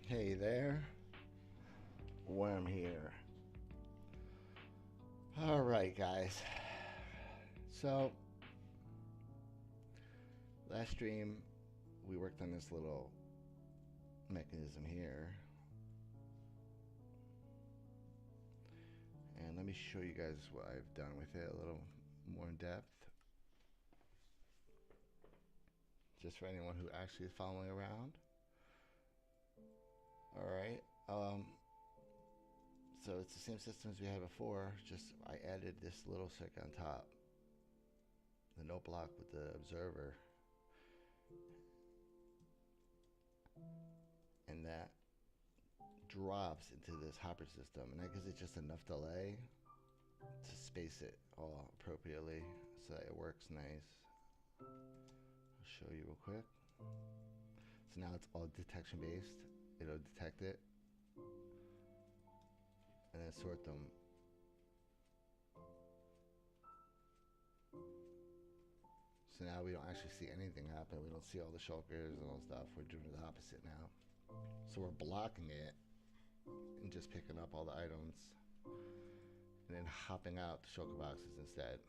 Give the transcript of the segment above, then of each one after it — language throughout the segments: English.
Hey there, Worm here. Alright, guys. So, last stream we worked on this little mechanism here. And let me show you guys what I've done with it a little more in depth. Just for anyone who actually is following around. Alright. So it's the same system as we had before, just I added this little circuit on top. The note block with the observer. And that drops into this hopper system, and that gives it just enough delay to space it all appropriately so that it works nice. I'll show you real quick. So now it's all detection based. It'll detect it and then sort them. So now we don't actually see anything happen. We don't see all the shulkers and all stuff. We're doing the opposite now. So we're blocking it and just picking up all the items and then hopping out the shulker boxes instead.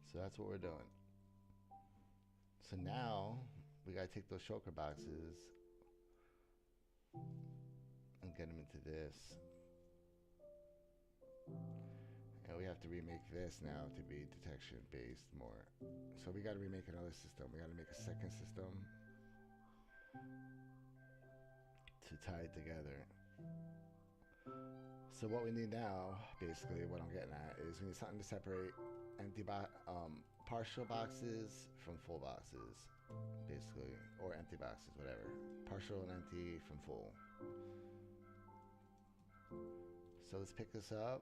So that's what we're doing. So now we gotta take those shulker boxes and get them into this. And we have to remake this now to be detection based more. So we gotta remake another system. We gotta make a second system to tie it together. So what we need now, basically what I'm getting at, is we need something to separate partial boxes from full boxes, basically, or empty boxes, whatever. Partial and empty from full. So let's pick this up.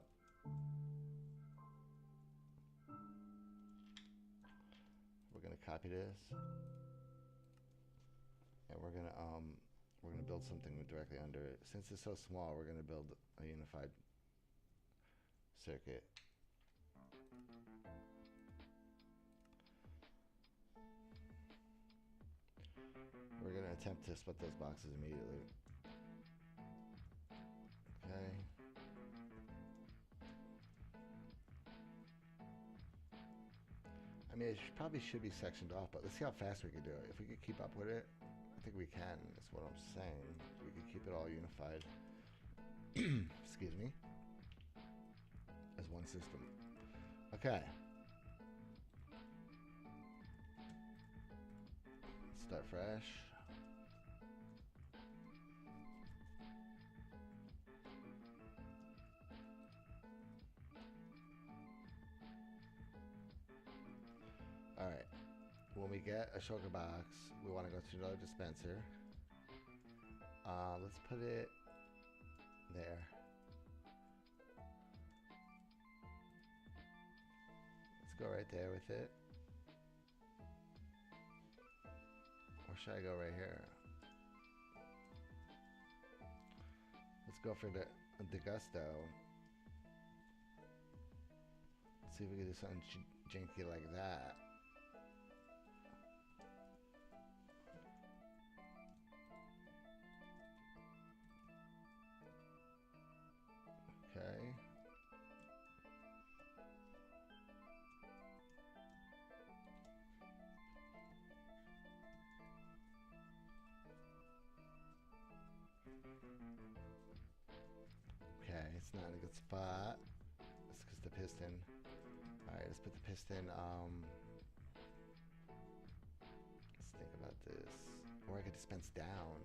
We're gonna copy this, and we're gonna build something directly under it. Since it's so small, we're gonna build a unified circuit. We're gonna attempt to split those boxes immediately. Okay. I mean, it probably should be sectioned off, but let's see how fast we can do it. If we could keep up with it, I think we can. That's what I'm saying. We can keep it all unified. Excuse me. As one system. Okay. Start fresh. Alright. When we get a shulker box, we want to go to another dispenser. Let's put it there. Let's go right there with it. Or should I go right here? Let's go for the gusto. Let's see if we can do something janky like that. Okay. Okay, it's not in a good spot. That's because the piston. Alright, let's put the piston, let's think about this. Or I could dispense down.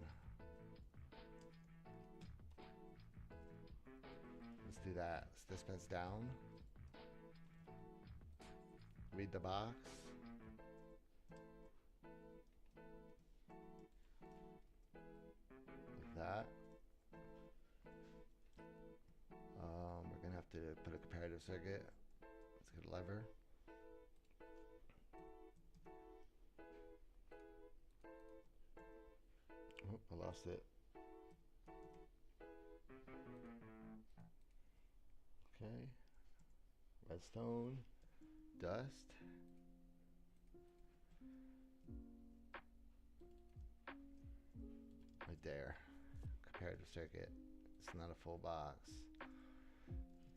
Let's do that. Let's dispense down. Read the box. Like that. We're gonna have to put a comparative circuit. Let's get a lever. Oh, I lost it. Okay. Redstone. Dust. there. Comparative circuit. It's not a full box.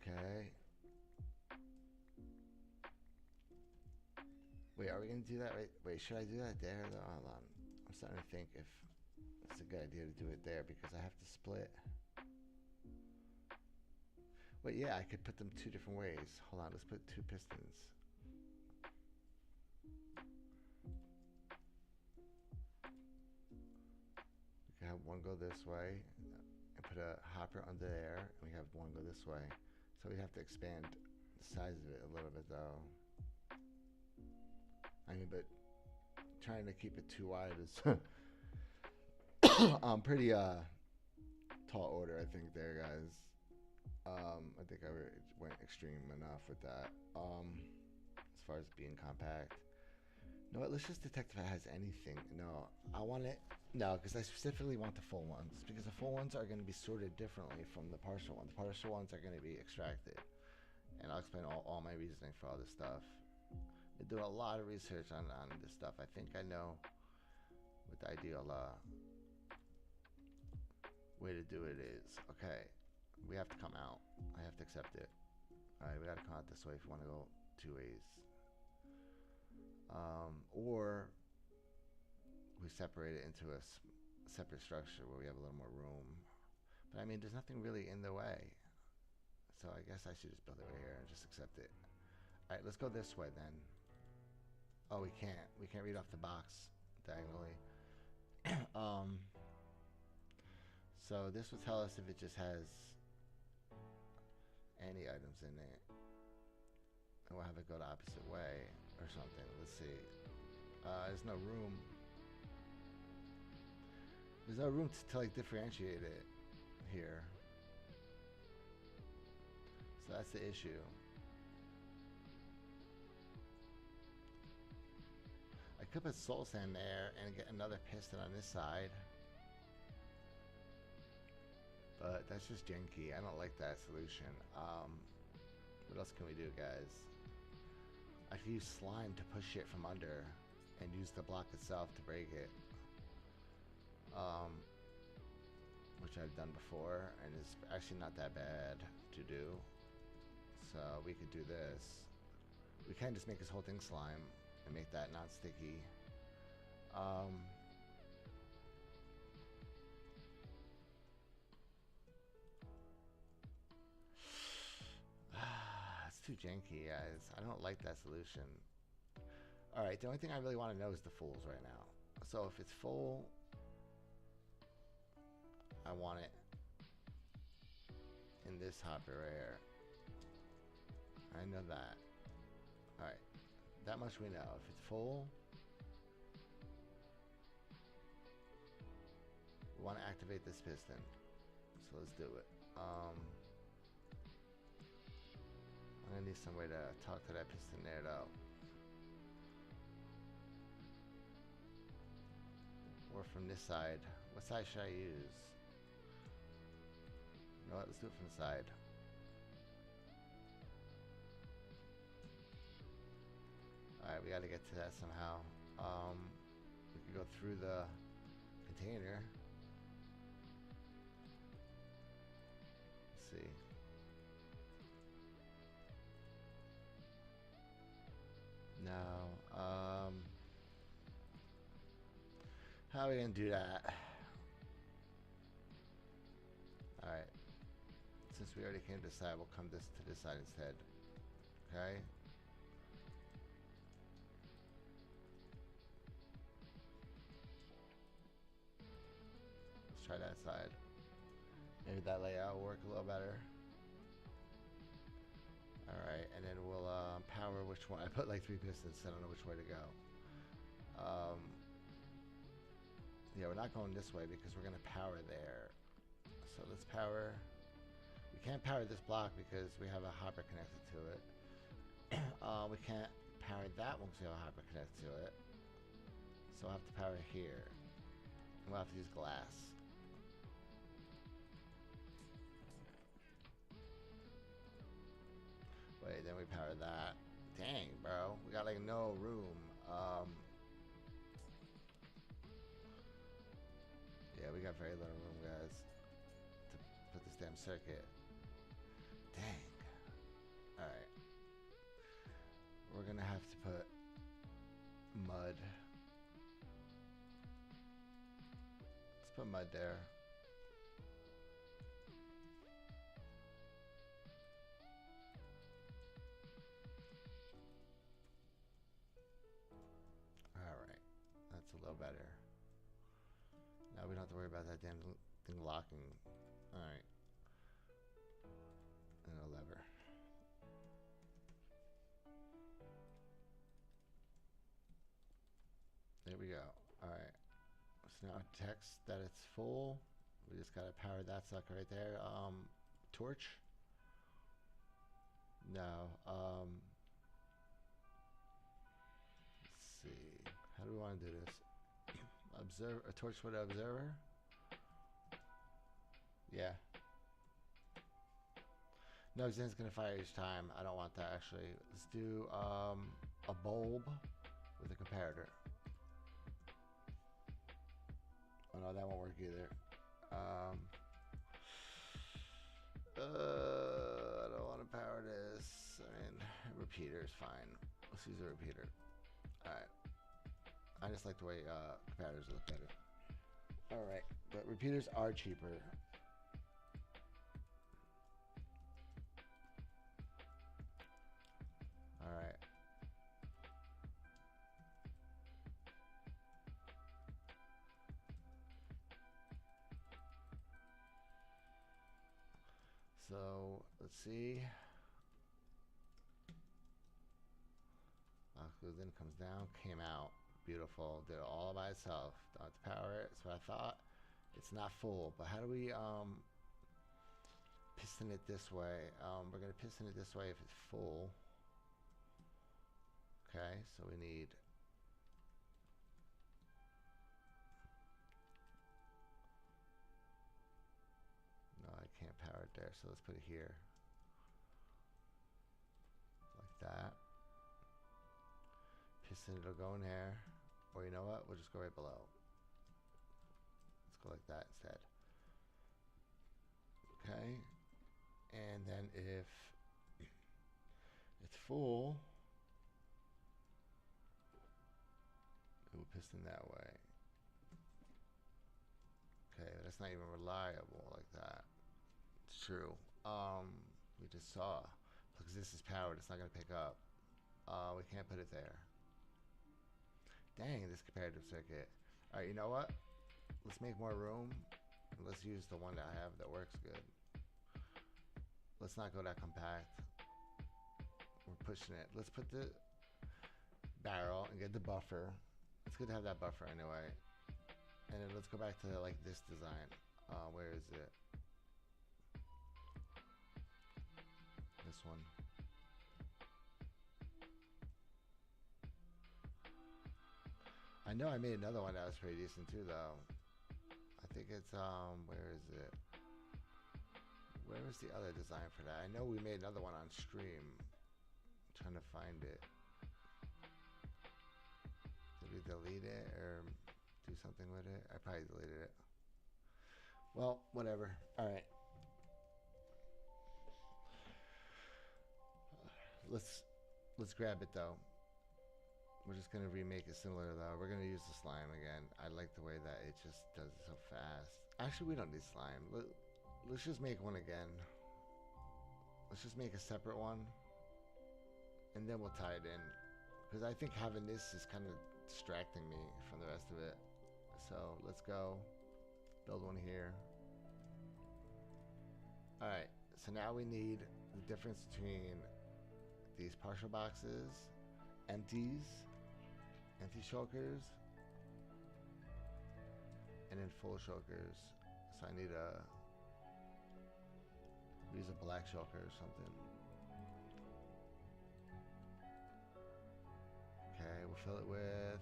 Okay. Wait, are we gonna do that right? Wait, should I do that there? Hold on. I'm starting to think if it's a good idea to do it there because I have to split. Wait, yeah, I could put them two different ways. Hold on, let's put two pistons. We can have one go this way and put a hopper under there, and we have one go this way. So we have to expand the size of it a little bit though. I mean, but trying to keep it too wide is pretty tall order, I think there, guys. I think I went extreme enough with that. As far as being compact. No, let's just detect if it has anything. No, I want it. No, because I specifically want the full ones. Because the full ones are going to be sorted differently from the partial ones. The partial ones are going to be extracted. And I'll explain all my reasoning for all this stuff. Been doing a lot of research on this stuff. I think I know what the ideal way to do it is. Okay, we have to come out. I have to accept it. Alright, we got to come out this way if we want to go two ways. Or we separate it into a separate structure where we have a little more room. But I mean, there's nothing really in the way. So I guess I should just build it right here and just accept it. Alright, let's go this way then. Oh, we can't. We can't read off the box diagonally. So this will tell us if it just has any items in it. And we'll have it go the opposite way or something. Let's see. There's no room. There's no room to like differentiate it here. So that's the issue. I could put soul sand there and get another piston on this side. But that's just janky. I don't like that solution. What else can we do, guys? I could use slime to push it from under and use the block itself to break it. Which I've done before and is actually not that bad to do. So we could do this. We can just make this whole thing slime and make that non-sticky. It's too janky, guys. I don't like that solution. Alright, the only thing I really want to know is the fulls right now. So if it's full, I want it in this hopper right here. I know that. Alright, that much we know. If it's full, we want to activate this piston. So let's do it. I'm gonna need some way to talk to that piston there though. Or from this side. What side should I use? You know what, let's do it from the side. Alright, we gotta get to that somehow. We can go through the container. Let's see. No. How are we gonna do that? Alright. Since we already came to this side, we'll come to this side instead. Okay? Let's try that side. Maybe that layout will work a little better. Alright, and then we'll power which one. I put like 3 pistons, so I don't know which way to go. Yeah, we're not going this way because we're going to power there. So let's power. We can't power this block because we have a hopper connected to it. We can't power that one because we have a hopper connected to it. So we'll have to power here. And we'll have to use glass. Wait, then we power that. Dang, bro. We got like no room. Yeah, we we got very little room, guys, to put this damn circuit. Dang. Alright. We're gonna have to put mud. Let's put mud there. Alright. That's a little better. Now we don't have to worry about that damn thing locking. Alright. And a lever. There we go. Alright. So now text that it's full. We just gotta power that sucker right there. Torch? No. Let's see. How do we want to do this? Observe a torch for the observer? Yeah. No, because then it's gonna fire each time. I don't want that actually. Let's do a bulb with a comparator. Oh no, that won't work either. I don't want to power this. I mean, repeater is fine. Let's use a repeater. Alright. I just like the way comparators look better. Alright, but repeaters are cheaper. Alright. So, let's see. Then comes down, came out. Beautiful. Did it all by itself. Don't have to power it. So I thought it's not full. But how do we piston it this way? We're going to piston it this way if it's full. Okay, so we need... No, I can't power it there. So let's put it here. Like that. Piston, it'll go in there. Or you know what? We'll just go right below. Let's go like that instead. Okay. And then if it's full, it will piston that way. Okay, that's not even reliable like that. It's true. We just saw. Because this is powered, it's not going to pick up. We can't put it there. Dang, this comparative circuit. Alright, you know what? Let's make more room. And let's use the one that I have that works good. Let's not go that compact. We're pushing it. Let's put the barrel and get the buffer. It's good to have that buffer anyway. And then let's go back to like this design. Where is it? This one. I know I made another one that was pretty decent too though. I think it's where is it? Where was the other design for that? I know we made another one on stream. I'm trying to find it. Did we delete it or do something with it? I probably deleted it. Well, whatever. Alright. Let's grab it though. We're just gonna remake it similar though. We're gonna use the slime again. I like the way that it just does it so fast. Actually, we don't need slime. Let's just make one again. Let's just make a separate one. And then we'll tie it in. Because I think having this is kind of distracting me from the rest of it. So let's go. Build one here. Alright, so now we need the difference between these partial boxes, empty shulkers, and then full shulkers. So I need use a black shulker or something. Okay, we'll fill it with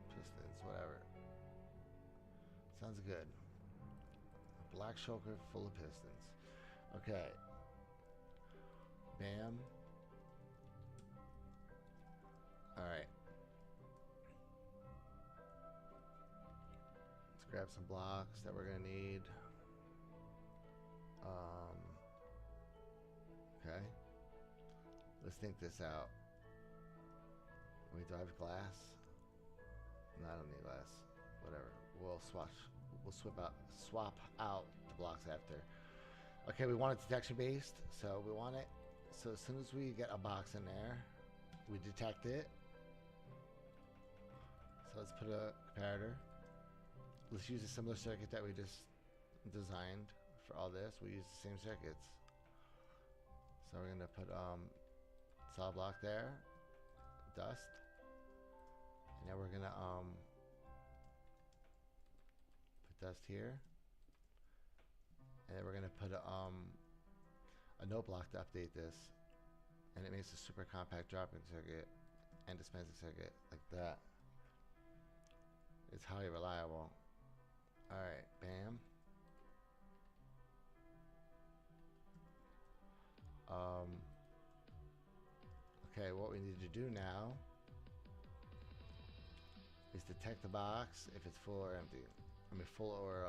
pistons, whatever. Sounds good. A black shulker full of pistons. Okay. Bam. Alright. Let's Grab some blocks that we're gonna need. Okay. Let's think this out. Wait, do I have glass? No, I don't need glass. Whatever. We'll swap out the blocks after. Okay, we want it detection based, so we want it. So as soon as we get a box in there, we detect it. So let's put a comparator. Let's use a similar circuit that we just designed for all this. We use the same circuits. So we're gonna put solid block there, dust, and then we're gonna put dust here, and then we're gonna put a note block to update this, and it makes a super compact dropping circuit and dispensing circuit like that. It's highly reliable. All right, bam. Okay, what we need to do now is detect the box if it's full or empty. I mean, full or,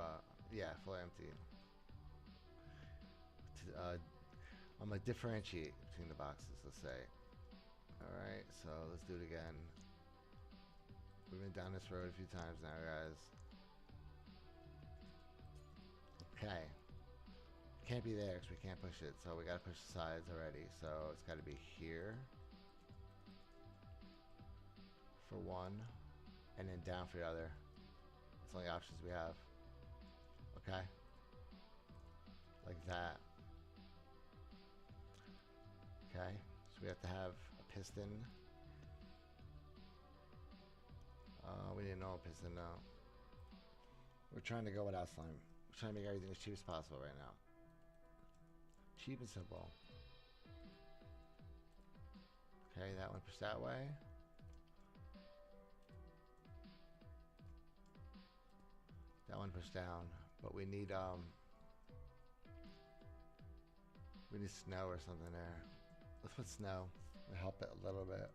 yeah, full or empty. I'm gonna differentiate between the boxes, let's say. All right, so let's do it again. We've been down this road a few times now, guys. Okay. Can't be there because we can't push it, so we gotta push the sides already. So it's gotta be here for one, and then down for the other. That's the only options we have. Okay. Like that. Okay, so we have to have a piston. We need a normal piston now. We're trying to go without slime. We're trying to make everything as cheap as possible right now. Cheap and simple. Okay, that one pushed that way. That one pushed down, but we need snow or something there. Let's put snow to help it a little bit.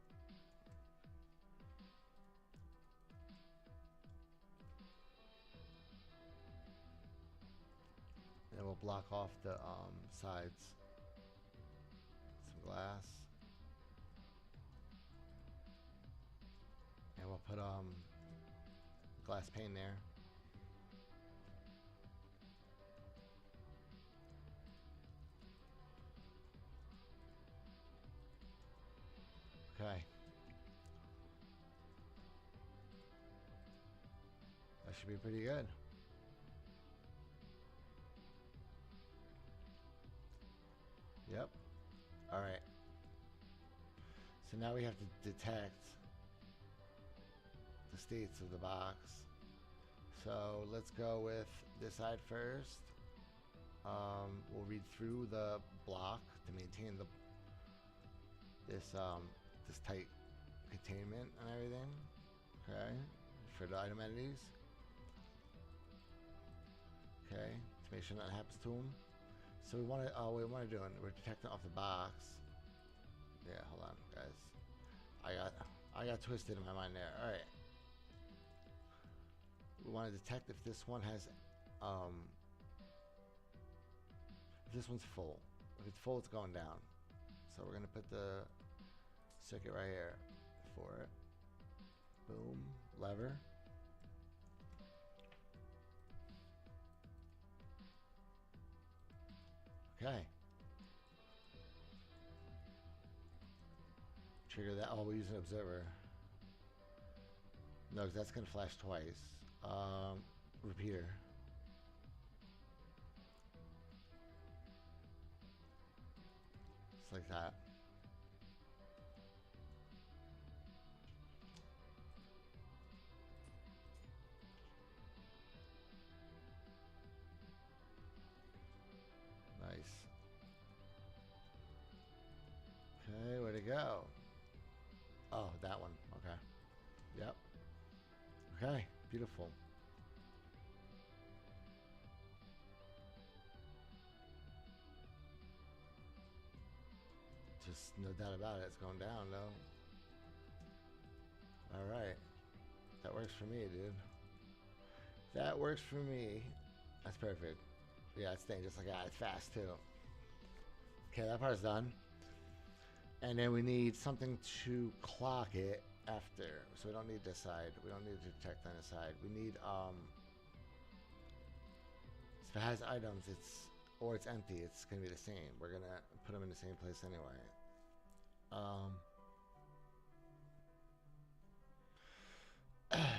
And we'll block off the sides. Some glass. And we'll put glass pane there. Okay. That should be pretty good. Yep. All right. So now we have to detect the states of the box. So let's go with this side first. We'll read through the block to maintain this tight containment and everything. Okay, for the item entities. Okay, to make sure nothing happens to them. So we want to. Oh, what am I doing? We're detecting off the box. Yeah, hold on, guys. I got twisted in my mind there. All right. We want to detect if this one has, if this one's full. If it's full, it's going down. So we're gonna put the circuit right here for it. Boom, lever. Okay. Trigger that. Oh, we'll use an observer. No, because that's gonna flash twice. Repeater. Just like that. Nice. Okay, where'd it go? Oh, that one. Okay. Yep. Okay, beautiful. Just no doubt about it. It's going down, though. All right. That works for me, dude. That works for me. That's perfect. Yeah, it's staying just like that. It's fast too. Okay, that part's done. And then we need something to clock it after. So we don't need this side. We don't need to detect on this side. We need if it has items, or it's empty, it's gonna be the same. We're gonna put them in the same place anyway.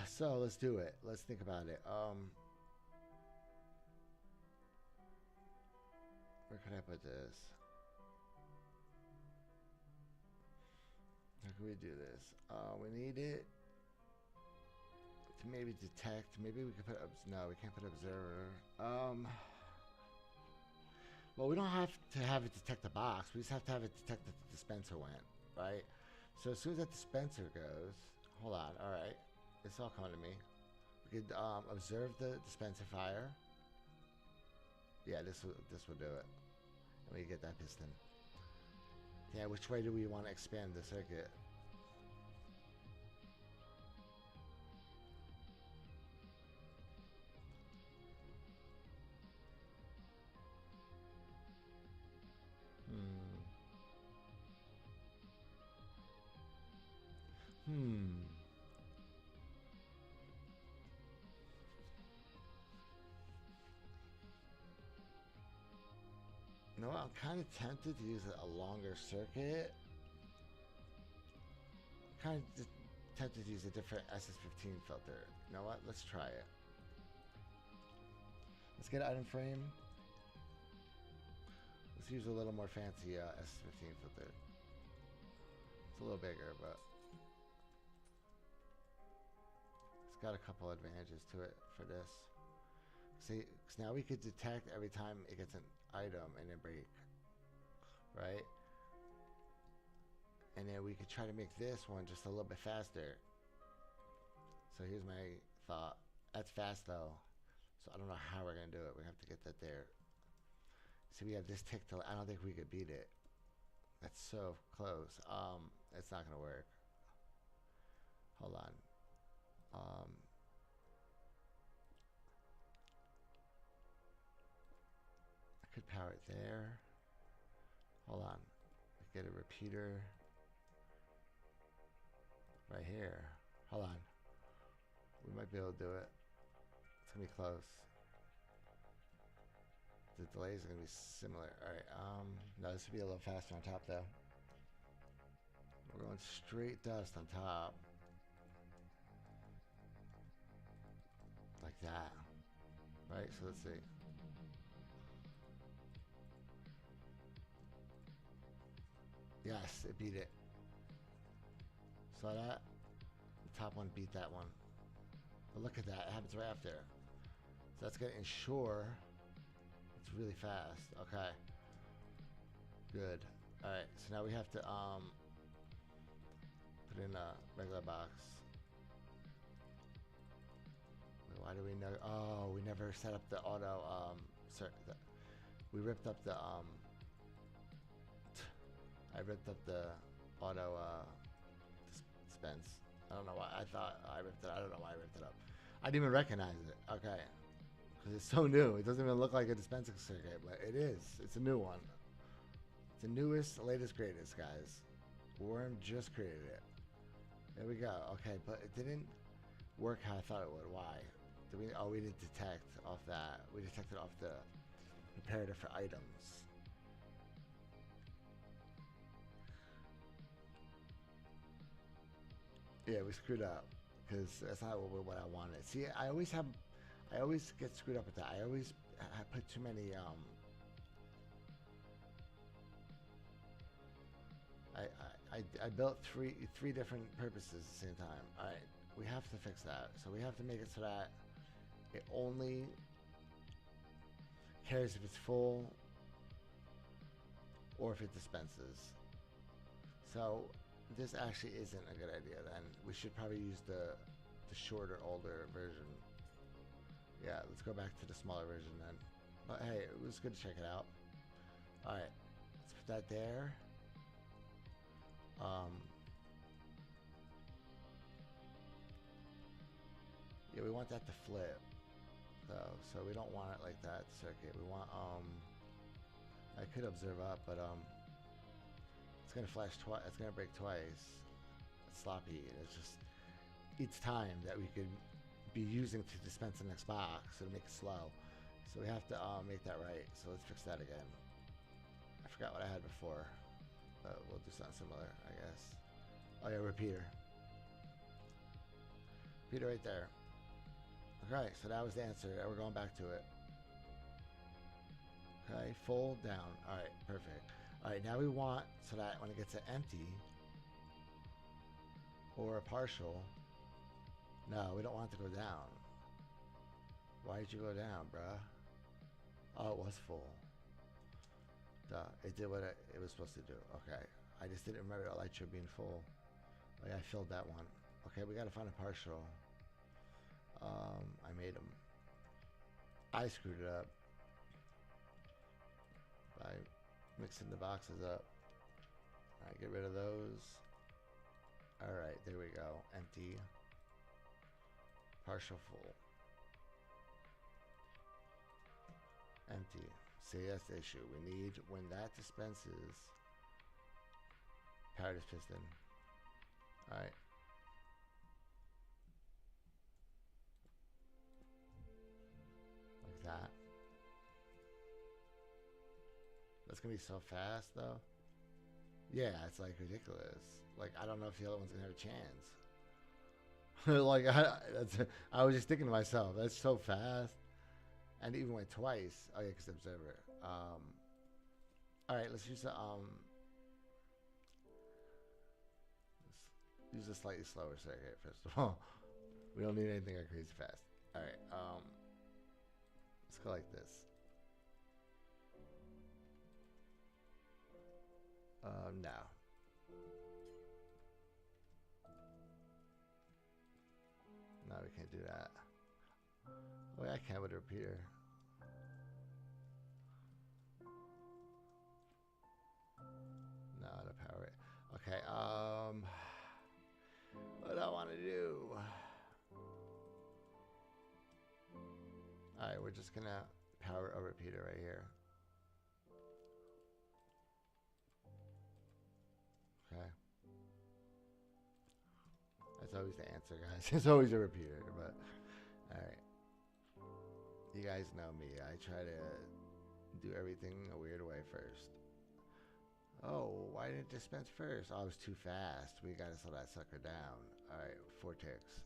So let's do it. Let's think about it. Where could I put this? How can we do this? We need it to maybe detect. Maybe we could put no, we can't put observer. Well, we don't have to have it detect the box. We just have to have it detect that the dispenser went, right? So as soon as that dispenser goes, hold on. All right, it's all coming to me. We could observe the dispenser fire. Yeah, this will do it. And we get that piston. Yeah, which way do we want to expand the circuit? No, I'm kind of tempted to use a longer circuit. Kind of tempted to use a different SS15 filter. You know what? Let's try it. Let's get item frame. Let's use a little more fancy SS15 filter. It's a little bigger, but it's got a couple advantages to it for this. See, cause now we could detect every time it gets an item and a break, right? And then we could try to make this one just a little bit faster. So here's my thought. That's fast though. So I don't know how we're gonna do it. We have to get that there. See, we have this tick till I don't think we could beat it. That's so close. It's not gonna work. Hold on. I could power it there. Hold on. Get a repeater right here. Hold on. We might be able to do it. It's gonna be close. The delays are gonna be similar. Alright, no, this would be a little faster on top though. We're going straight dust on top. Like that. Right, so let's see. Yes, it beat it. Saw that? The top one beat that one. But look at that, it happens right after. So that's gonna ensure it's really fast. Okay. Good. Alright, so now we have to put in a regular box. Wait, why do we know? Oh, we never set up the auto we ripped up the I ripped up the auto dispense. I don't know why. I thought I ripped it. I don't know why I ripped it up. I didn't even recognize it. Okay. Because it's so new. It doesn't even look like a dispensing circuit, but it is. It's a new one. It's the newest, latest, greatest, guys. Worm just created it. There we go. Okay, but it didn't work how I thought it would. Why? Did we? Oh, we didn't detect off that. We detected off the preparator for items. Yeah, we screwed up because that's not what I wanted. See, I always get screwed up with that. I put too many I built three different purposes at the same time. All right, we have to fix that. So we have to make it so that it only cares if it's full or if it dispenses. So this actually isn't a good idea then. We should probably use the shorter, older version. Yeah, let's go back to the smaller version then. But hey, it was good to check it out. Alright, let's put that there. Yeah, we want that to flip. though, so we don't want it like that circuit. We want I could observe up, but it's gonna flash twice. It's gonna break twice. It's sloppy. It's just each time that we could be using to dispense the next box, it'll make it slow. So we have to make that right. So let's fix that again. I forgot what I had before, but we'll do something similar, I guess. Oh yeah, repeater. Repeater right there. Okay, so that was the answer. We're going back to it. Okay, full down. All right, perfect. All right, now we want so that when it gets an empty or a partial, no, we don't want it to go down. Why did you go down, bruh? Oh, it was full. Duh, it did what it was supposed to do. Okay, I just didn't remember the elytra being full. Oh, yeah, I filled that one. Okay, we gotta find a partial. I made them. I screwed it up by mixing the boxes up. All right, get rid of those. All right, there we go. Empty. Partial full. Empty. See, that's the issue. We need, when that dispenses, power this piston. All right. Like that. That's gonna be so fast, though. Yeah, it's like ridiculous. Like, I don't know if the other one's gonna have a chance. Like, I was just thinking to myself, that's so fast. And it even went twice. Oh yeah, because observer. All right, let's use the let's use a slightly slower circuit first of all. We don't need anything like crazy fast. All right, let's go like this. No. No, we can't do that. Oh yeah, I can with a repeater. No, to power it. Okay, what do I want to do? Alright, we're just gonna power a repeater right here. Okay. That's always the answer, guys. It's always a repeater, but alright. You guys know me. I try to do everything a weird way first. Oh, why didn't it dispense first? Oh, I was too fast. We gotta slow that sucker down. Alright, 4 ticks.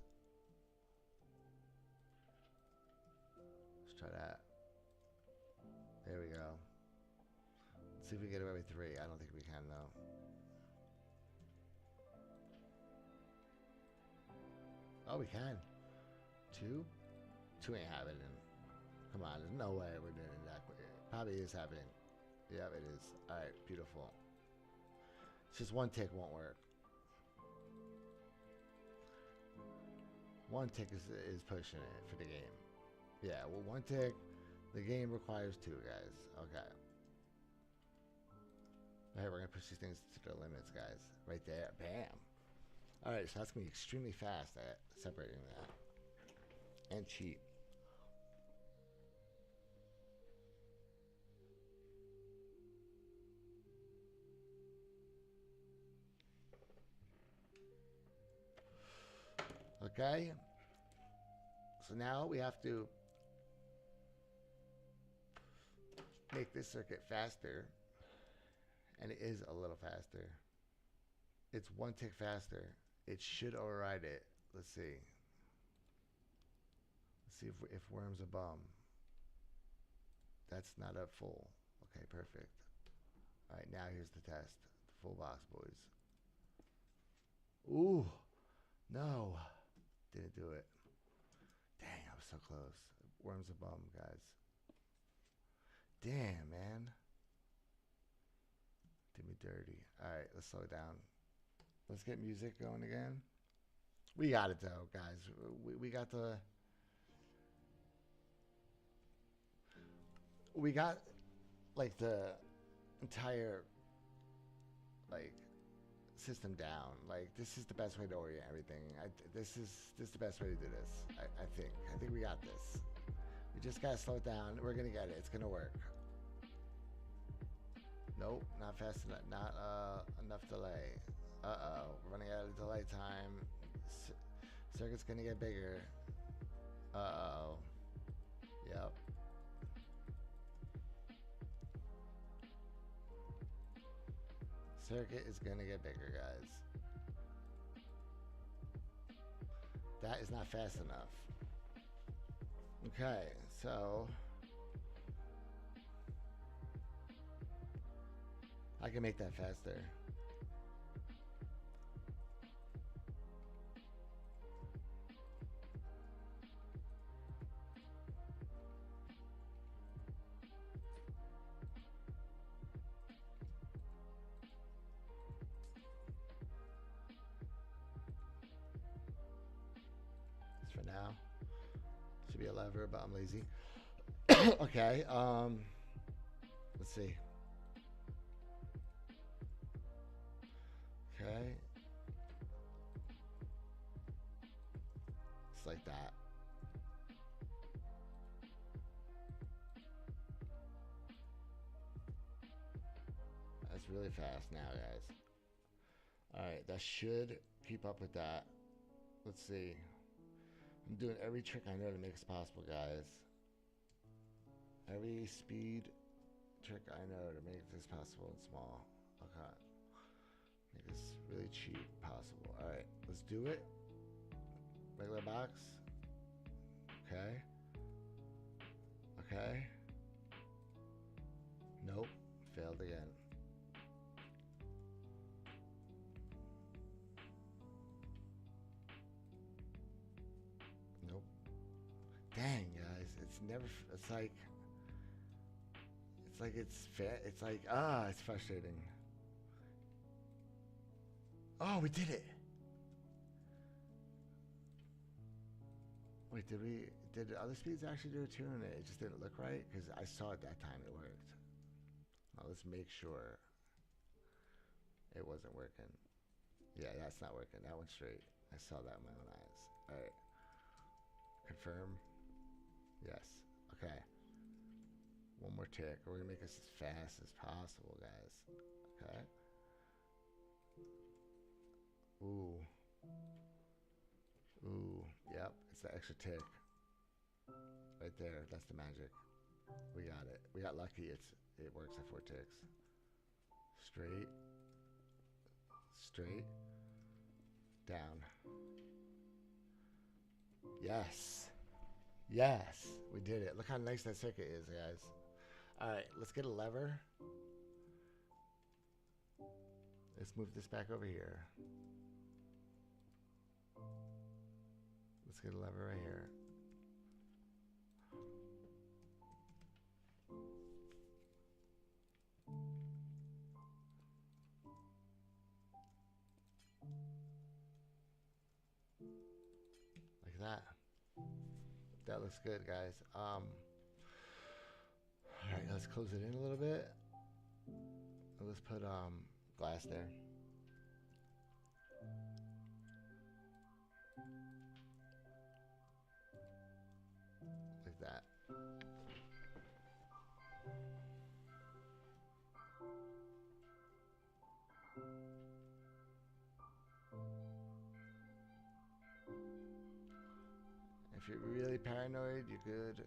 Let's try that. There we go. Let's see if we can get away with 3. I don't think we can, though. Oh, we can. 2? 2 ain't happening. Come on, there's no way we're doing it that quick. Probably is happening. Yep, it is. Alright, beautiful. It's just 1 tick won't work. 1 tick is pushing it for the game. Yeah, well, 1 tick, the game requires 2, guys. Okay. Alright, we're gonna push these things to their limits, guys. Right there. Bam. Alright, so that's gonna be extremely fast at separating that. And cheap. Okay. So now we have to make this circuit faster. And it is a little faster. It's 1 tick faster. It should override it. Let's see. Let's see if Worm's a bum. That's not a full. Okay, perfect. All right, now here's the test. The full box, boys. Ooh, no. Didn't do it. Dang, I was so close. Worm's a bum, guys. Damn, man. Did me dirty. All right, let's slow it down. Let's get music going again. We got it, though, guys. We got the... We got, like, the entire, like, system down. Like, this is the best way to orient everything. This is the best way to do this. I think we got this. We We just gotta slow it down. We're gonna get it. It's gonna work. Nope, not fast enough. Not enough delay. Uh-oh, we're running out of delay time. Circuit's gonna get bigger. Uh-oh. Yep. Circuit is gonna get bigger, guys. That is not fast enough. Okay, so I can make that faster. Just for now. Should be a lever, but I'm lazy. Okay, let's see. Okay. It's like that. That's really fast now, guys. Alright, that should keep up with that. Let's see. I'm doing every trick I know to make this possible, guys. Every speed trick I know to make this possible and small. Okay. Make this really cheap possible. Alright, let's do it. Regular box. Okay. Okay. Nope. Failed again. Nope. Dang, guys. It's never, it's like it's like, it's frustrating. Oh, we did it. Wait, did the other speeds actually do it too and it just didn't look right? Because I saw it that time it worked. Now let's make sure it wasn't working. Yeah, that's not working. That one's straight. I saw that with my own eyes. Alright. Confirm. Yes. Okay. One more tick. We're going to make this as fast as possible, guys. Okay. Ooh. Ooh. Yep. It's the extra tick. Right there. That's the magic. We got it. We got lucky. It works at 4 ticks. Straight. Straight. Down. Yes. Yes. We did it. Look how nice that circuit is, guys. Alright, let's get a lever. Let's move this back over here. Let's get a lever right here. Like that. That looks good, guys. Alright, let's close it in a little bit. And let's put glass there. Like that. If you're really paranoid, you could,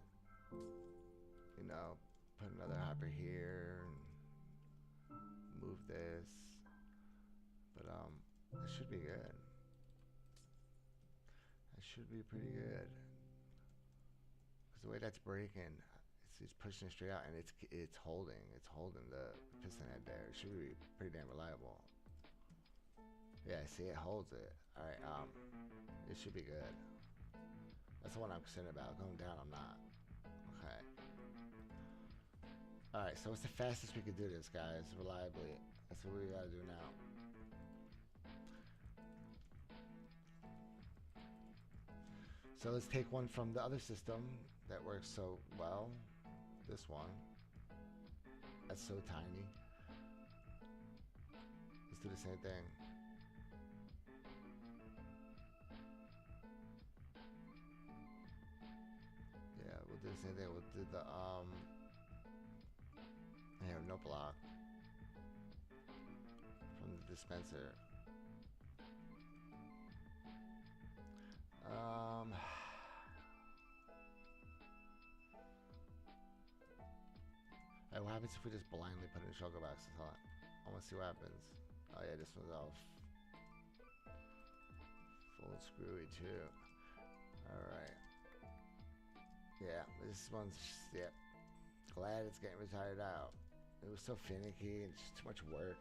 you know, put another hopper here and move this. But it should be good. It should be pretty good. Because the way that's breaking, it's pushing straight out and it's holding the piston head there. It should be pretty damn reliable. Yeah, see, it holds it. All right, it should be good. That's the one I'm concerned about. Going down, I'm not. Okay. All right, so what's the fastest we could do this, guys? Reliably. That's what we gotta do now. So let's take one from the other system that works so well. This one. That's so tiny. Let's do the same thing. Yeah, we'll do the same thing do the here, no block from the dispenser. Hey, what happens if we just blindly put in shulker boxes? Hold on. I want to see what happens. Oh yeah, this one's all full and screwy too. Alright. Yeah, this one's, yeah. Glad it's getting retired out. It was so finicky and just too much work.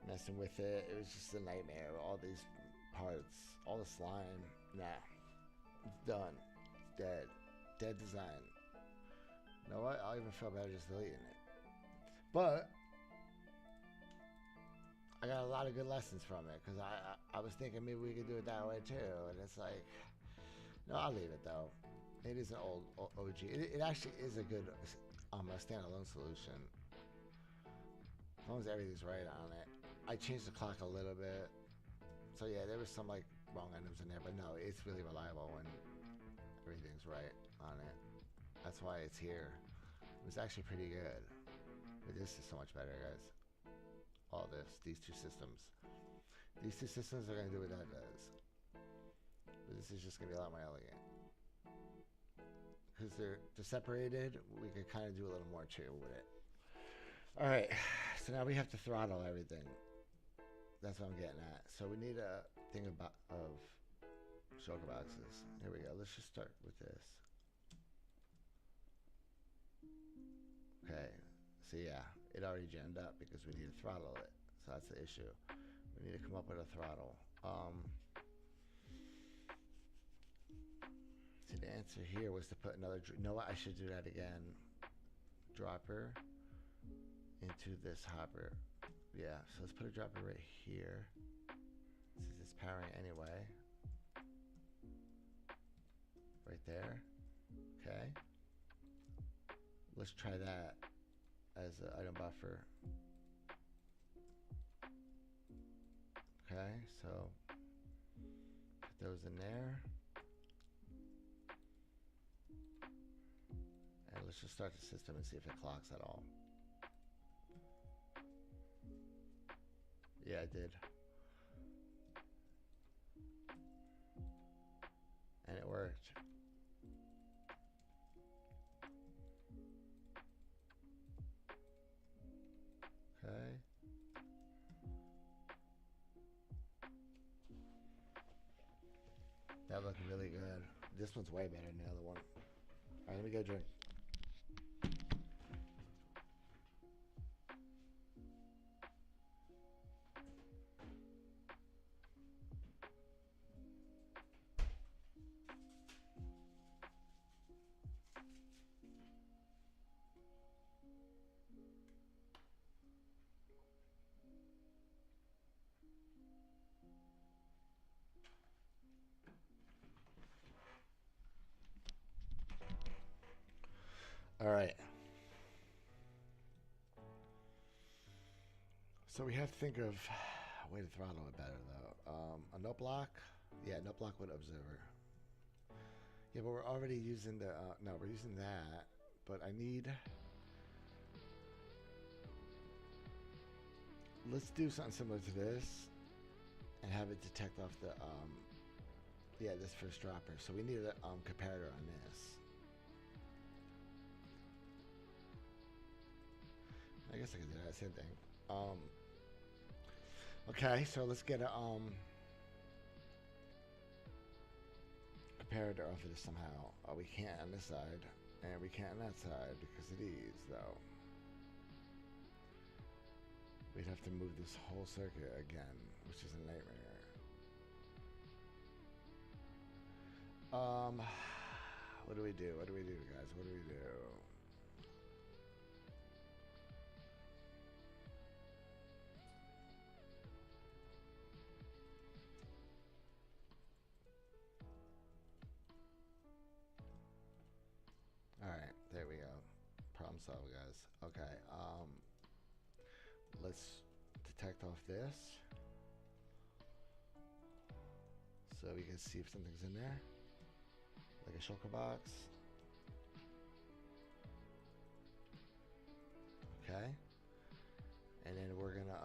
Messing with it, it was just a nightmare. All these parts, all the slime. Nah. It's done. It's dead. Dead design. You know what? I'll even feel better just deleting it. But I got a lot of good lessons from it because I was thinking maybe we could do it that way too, and it's like, no, I'll leave it though. It is an old OG. It actually is a good a standalone solution as long as everything's right on it. I changed the clock a little bit, so yeah, there was some like wrong items in there, but no, it's really reliable when everything's right on it. That's why it's here. It was actually pretty good. But this is so much better, guys. All this, these two systems. These two systems are gonna do what that does. But this is just gonna be a lot more elegant. Because they're separated, we could kind of do a little more too with it. Alright, so now we have to throttle everything. That's what I'm getting at. So we need a thing of shulker boxes. Here we go. Let's just start with this. Okay. So yeah, it already jammed up because we need to throttle it. So that's the issue. We need to come up with a throttle. So the answer here was to put another. You know what? I should do that again. Dropper into this hopper. Yeah. So let's put a dropper right here. Since it's powering anyway. Right there. Okay. Let's try that as an item buffer. Okay, so put those in there. And let's just start the system and see if it clocks at all. Yeah, it did. And it worked. Okay. That looked really good. This one's way better than the other one. All right, let me go drink. All right. So we have to think of a way to throttle it better, though. A no block? Yeah, no block with observer. Yeah, but we're already using the... no, we're using that. But I need... Let's do something similar to this. And have it detect off the... yeah, this first dropper. So we need a comparator on this. I guess I could do that same thing. Okay, so let's get a comparator off of this somehow. We can't on this side, and we can't on that side because of these, though. We'd have to move this whole circuit again, which is a nightmare. What do we do? What do we do, guys? What do we do? Alright, there we go. Problem solved, guys. Okay, let's detect off this. So we can see if something's in there. like a shulker box. Okay. And then we're gonna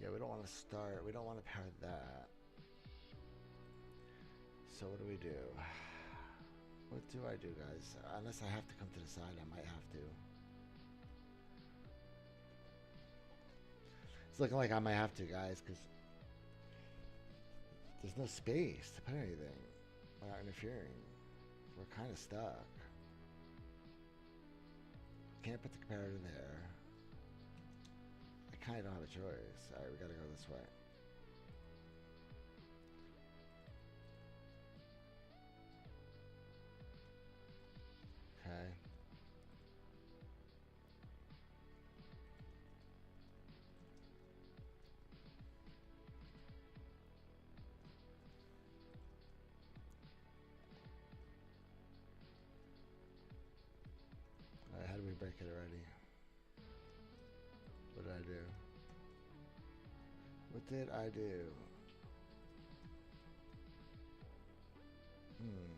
yeah, we don't want to start. We don't want to power that. So what do we do? What do I do, guys? Unless I have to come to the side, I might have to. It's looking like I might have to, guys, because there's no space to put anything without interfering. We're kind of stuck. Can't put the comparator there. I kind of don't have a choice. Alright, we gotta go this way. Okay. Alright, how do we break it already? What did I do? What did I do?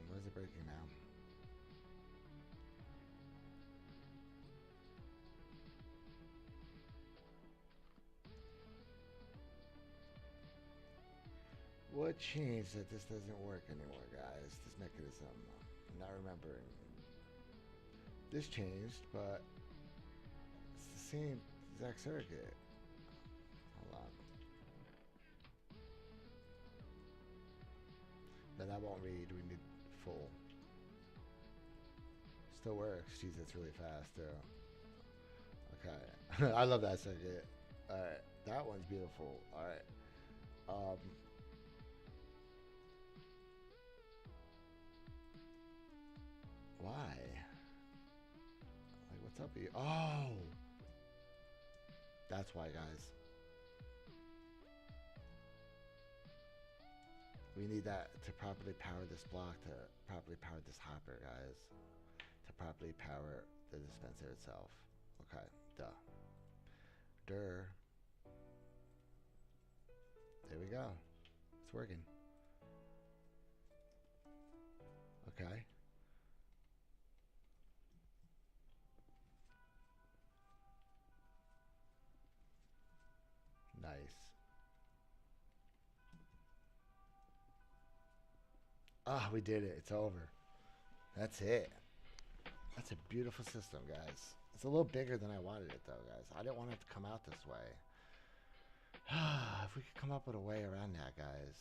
Where's it breaking now? What changed that this doesn't work anymore, guys? This mechanism. I'm not remembering. This changed, but it's the same exact circuit. Hold on. No, that won't read. We need full. Still works. Jeez, that's really fast, too. Okay. I love that circuit. Alright. That one's beautiful. Alright. Why? Like, what's up with you? Oh! That's why, guys. We need that to properly power this block, to properly power this hopper, guys. To properly power the dispenser itself. Okay, duh. There we go. It's working. Okay. Nice. Ah, we did it. It's over. That's it. That's a beautiful system, guys. It's a little bigger than I wanted it, though, guys. I didn't want it to come out this way. If we could come up with a way around that, guys,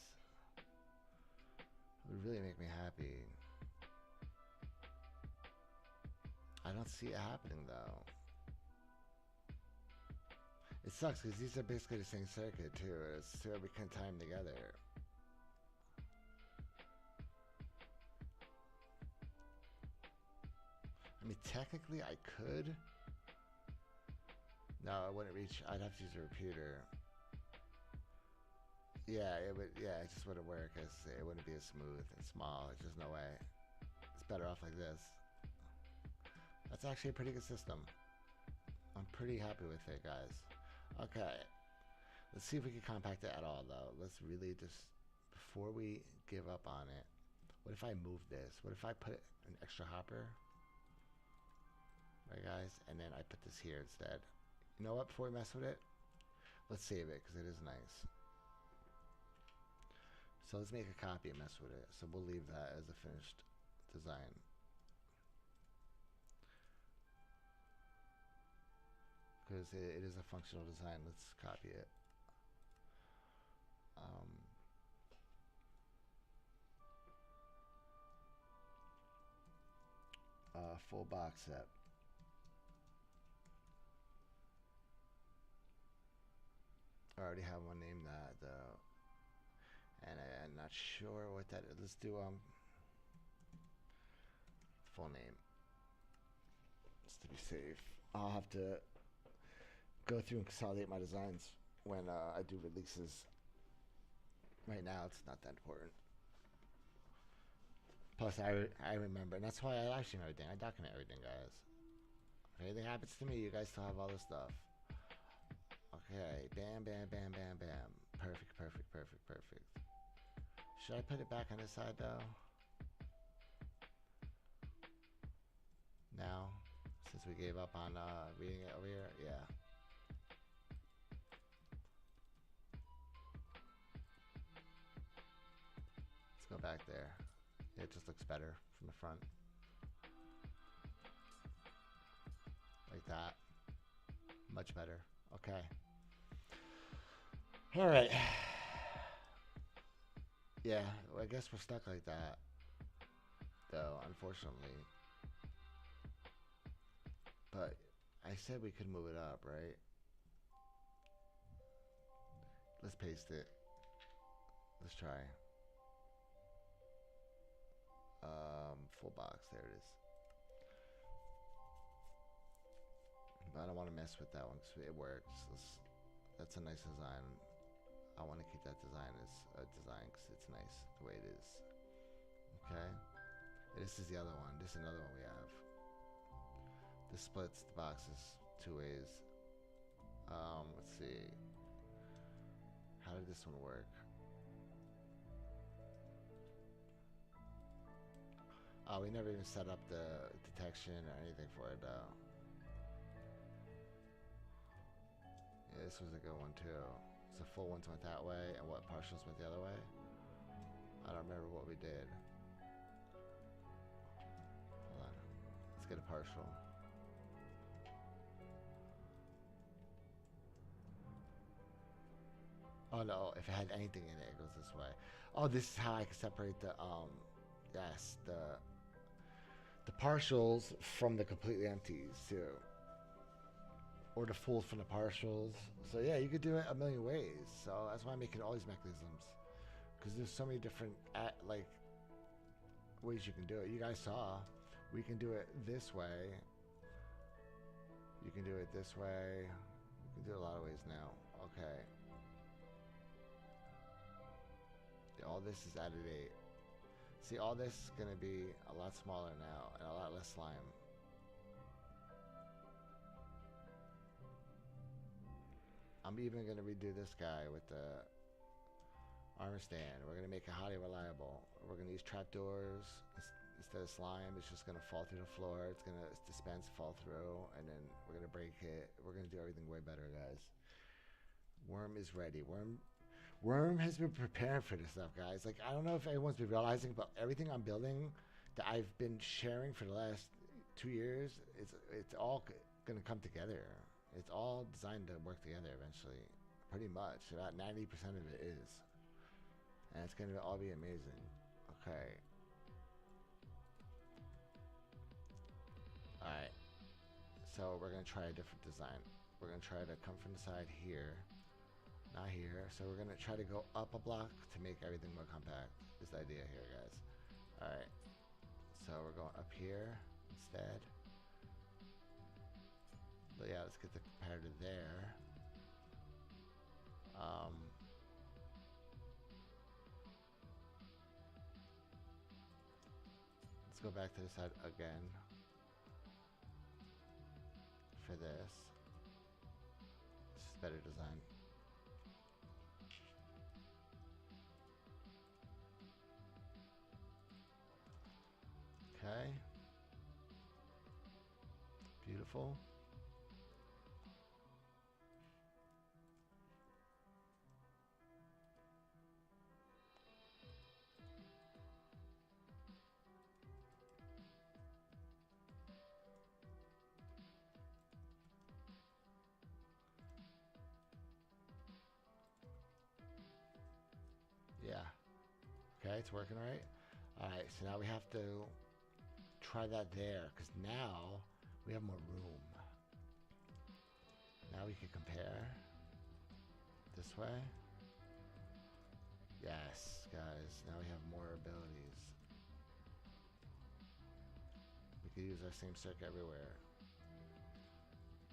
it would really make me happy. I don't see it happening, though. It sucks, because these are basically the same circuit, too. It's so we can tie them together. I mean, technically, I could. No, it wouldn't reach. I'd have to use a repeater. Yeah, it would. Yeah, it just wouldn't work. It wouldn't be as smooth and small. There's just no way. It's better off like this. That's actually a pretty good system. I'm pretty happy with it, guys. Okay. Let's see if we can compact it at all, though. Let's really just, before we give up on it, what if I move this? What if I put an extra hopper? Right, guys? And then I put this here instead. You know what? Before we mess with it, let's save it, because it is nice. So let's make a copy and mess with it. So we'll leave that as a finished design. Because it is a functional design. Let's copy it. Full box set. I already have one named that, though. And I'm not sure what that is. Let's do full name. Just to be safe. I'll have to go through and consolidate my designs when I do releases. Right now, it's not that important. Plus, I remember, and that's why I live stream everything. I document everything, guys. If anything happens to me, you guys still have all this stuff. Okay, bam, bam, bam, bam, bam. Perfect, perfect, perfect, perfect. Should I put it back on this side though? Now, since we gave up on reading it over here, yeah. Let's go back there. It just looks better from the front. Like that. Much better. Okay. All right. Yeah, well, I guess we're stuck like that, though, unfortunately. But I said we could move it up, right? Let's paste it. Let's try. Full box. There it is. But I don't want to mess with that one because it works. That's a nice design. I want to keep that design as a design because it's nice the way it is. Okay. This is the other one. This is another one we have. This splits the boxes two ways. Let's see. How did this one work? Oh, we never even set up the detection or anything for it though. Yeah, this was a good one too. So full ones went that way, and what partials went the other way? I don't remember what we did. Hold on. Let's get a partial. Oh no, if it had anything in it, it goes this way. Oh, this is how I can separate the yes, the partials from the completely empties too. Or the fulls from the partials. So yeah, you could do it a million ways. So that's why I'm making all these mechanisms. Because there's so many different like ways you can do it. You guys saw, we can do it this way. You can do it this way. You can do it a lot of ways now. Okay. All this is added 8. See, all this is going to be a lot smaller now and a lot less slime. I'm even going to redo this guy with the armor stand. We're going to make it highly reliable. We're going to use trapdoors instead of slime. It's just going to fall through the floor. It's going to dispense, fall through, and then we're going to break it. We're going to do everything way better, guys. Worm is ready. Worm has been preparing for this stuff, guys. Like, I don't know if everyone's been realizing, but everything I'm building that I've been sharing for the last 2 years, it's all going to come together. It's all designed to work together eventually. Pretty much. About 90% of it is. And it's going to all be amazing. Okay. Alright. So we're going to try a different design. We're going to try to come from the side here. Not here. So we're going to try to go up a block to make everything more compact. Is the idea here, guys. Alright. So we're going up here instead. But yeah, let's get the comparator there. Let's go back to the side again for this. This is better design. Okay. Beautiful. Yeah. Okay, it's working right. Alright, so now we have to try that there, because now we have more room. Now we can compare this way. Yes, guys, now we have more abilities. We could use our same circuit everywhere.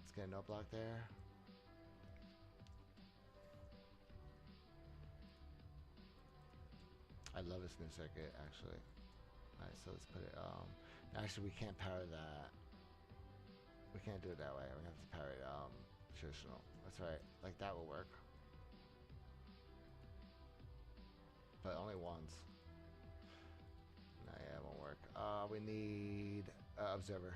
Let's get a note block there. I love this new circuit, actually. Alright, so let's put it, actually we can't power that. We can't do it that way. We have to power it, traditional. That's right. Like, that will work. But only only once. No, yeah, it won't work. We need observer.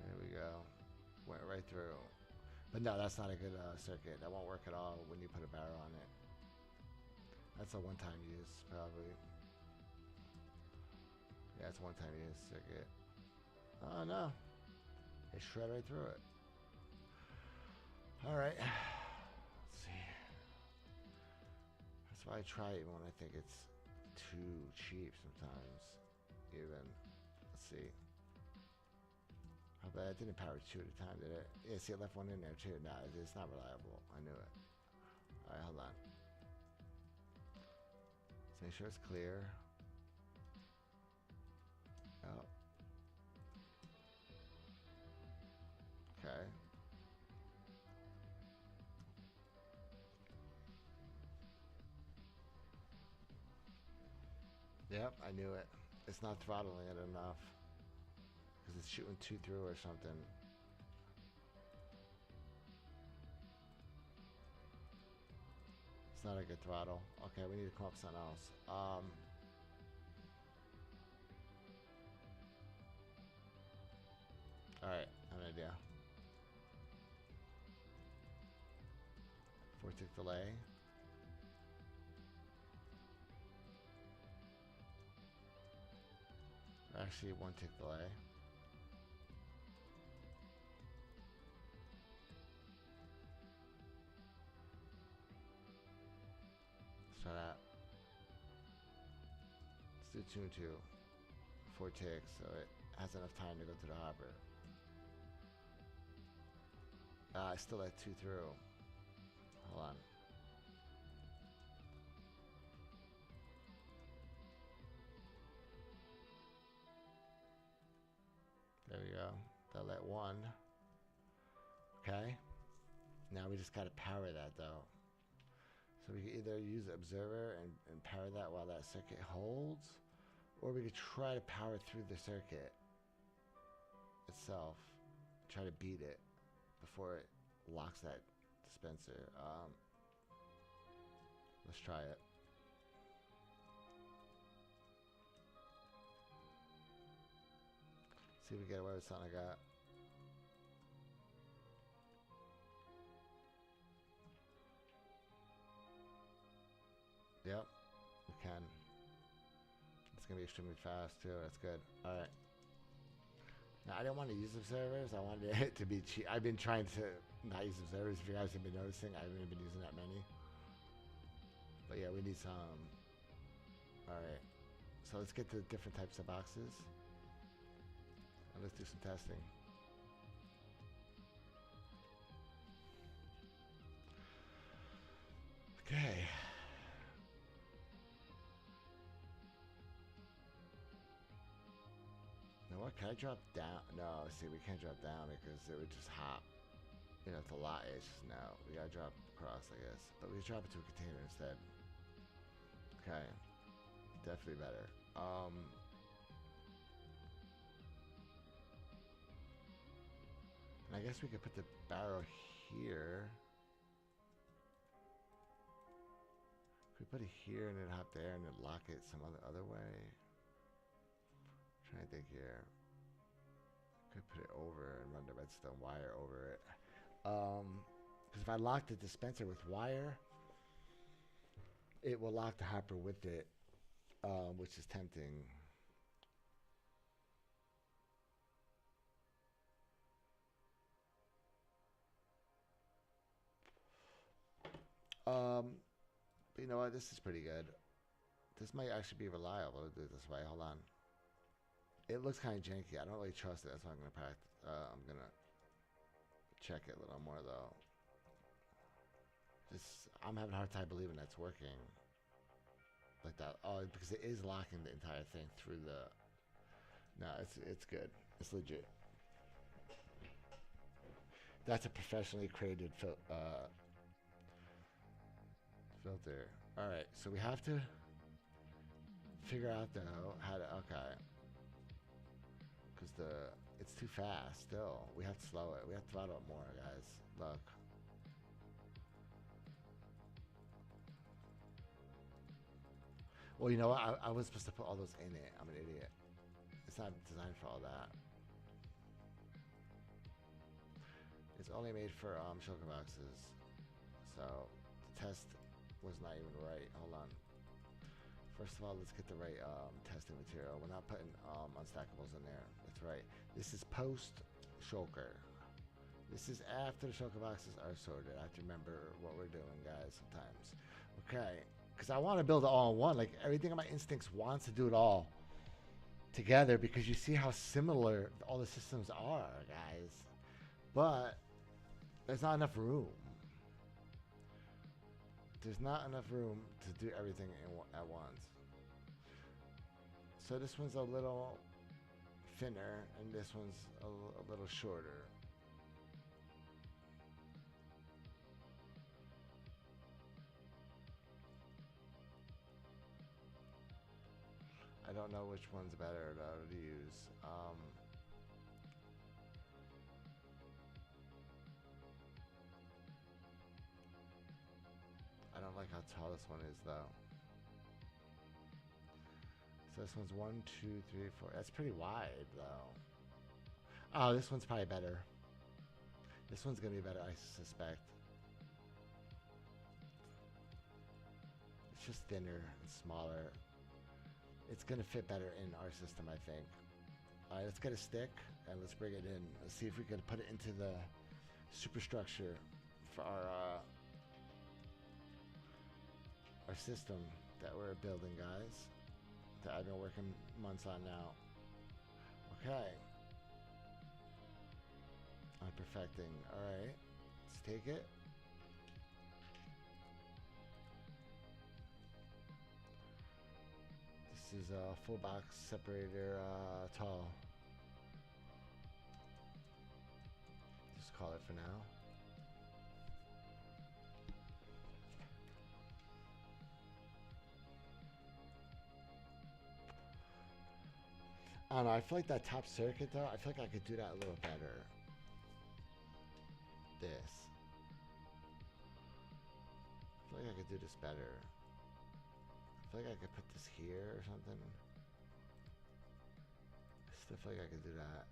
There we go. Went right through. But no, that's not a good circuit. That won't work at all when you put a barrel on it. That's a one-time use, probably. Yeah, it's a one-time use circuit. Oh, no. It shred right through it. All right. Let's see. That's why I try it when I think it's too cheap sometimes. Even. Let's see. But it didn't power two at a time, did it? Yeah, see, it left one in there too. No, it's not reliable. I knew it. All right, hold on. Let's make sure it's clear. Oh. Okay. Yep, I knew it. It's not throttling it enough. Because it's shooting two through or something. It's not a good throttle. Okay, we need to come up with something else. Alright, I have an idea. 4-tick delay. Actually, 1-tick delay. Let's try that. Let's do 2 and 2. 4 ticks, so it has enough time to go through the hopper. I still let 2 through. Hold on. There we go. That let 1. Okay. Now we just gotta power that though. So we can either use the observer and power that while that circuit holds, or we could try to power through the circuit itself. Try to beat it before it locks that dispenser. Let's try it. See if we get away with something like that. Yep, we can. It's gonna be extremely fast too. That's good. All right. Now I didn't want to use observers. I wanted it to be cheap. I've been trying to not use observers. If you guys have been noticing, I haven't been using that many. But yeah, we need some. All right. So let's get to different types of boxes. And let's do some testing. Okay. Now what, can I drop down? No, see, we can't drop down because it would just hop. You know, it's a lot. It's just, no, we gotta drop across, I guess. But we can drop it to a container instead. Okay. Definitely better. And I guess we could put the barrel here. If we put it here and then hop there and then lock it some other way. Trying to think here. Could put it over and run the redstone wire over it. Because if I lock the dispenser with wire, it will lock the hopper with it, which is tempting. But you know what? This is pretty good. This might actually be reliable to do it this way. Hold on. It looks kind of janky. I don't really trust it. That's why I'm gonna practice. I'm gonna check it a little more though. Just I'm having a hard time believing that's working like that. Oh, because it is locking the entire thing through the. No, it's good. It's legit. That's a professionally created filter. All right, so we have to figure out though how to. Okay. Because It's too fast still. We have to slow it. We have to throttle it more, guys. Look. Well, you know what? I was supposed to put all those in it. I'm an idiot. It's not designed for all that. It's only made for shulker boxes. So the test was not even right. Hold on. First of all, let's get the right testing material. We're not putting unstackables in there. That's right. This is post shulker. This is after the shulker boxes are sorted. I have to remember what we're doing, guys, sometimes. Okay. Because I want to build it all in one. Like, everything in my instincts wants to do it all together because you see how similar all the systems are, guys. But there's not enough room. There's not enough room to do everything at once. So this one's a little thinner, and this one's a little shorter. I don't know which one's better though to use. I don't like how tall this one is though. So this one's 1, 2, 3, 4. That's pretty wide though. Oh, this one's probably better. This one's gonna be better, I suspect. It's just thinner and smaller. It's gonna fit better in our system, I think. All right, let's get a stick and let's bring it in. Let's see if we can put it into the superstructure for our system that we're building, guys. That I've been working months on now. Okay. I'm perfecting. All right, let's take it. This is a full box separator tall. Just call it for now. I don't know, I feel like that top circuit though, I feel like I could do that a little better. This. I feel like I could do this better. I feel like I could put this here or something. I still feel like I could do that.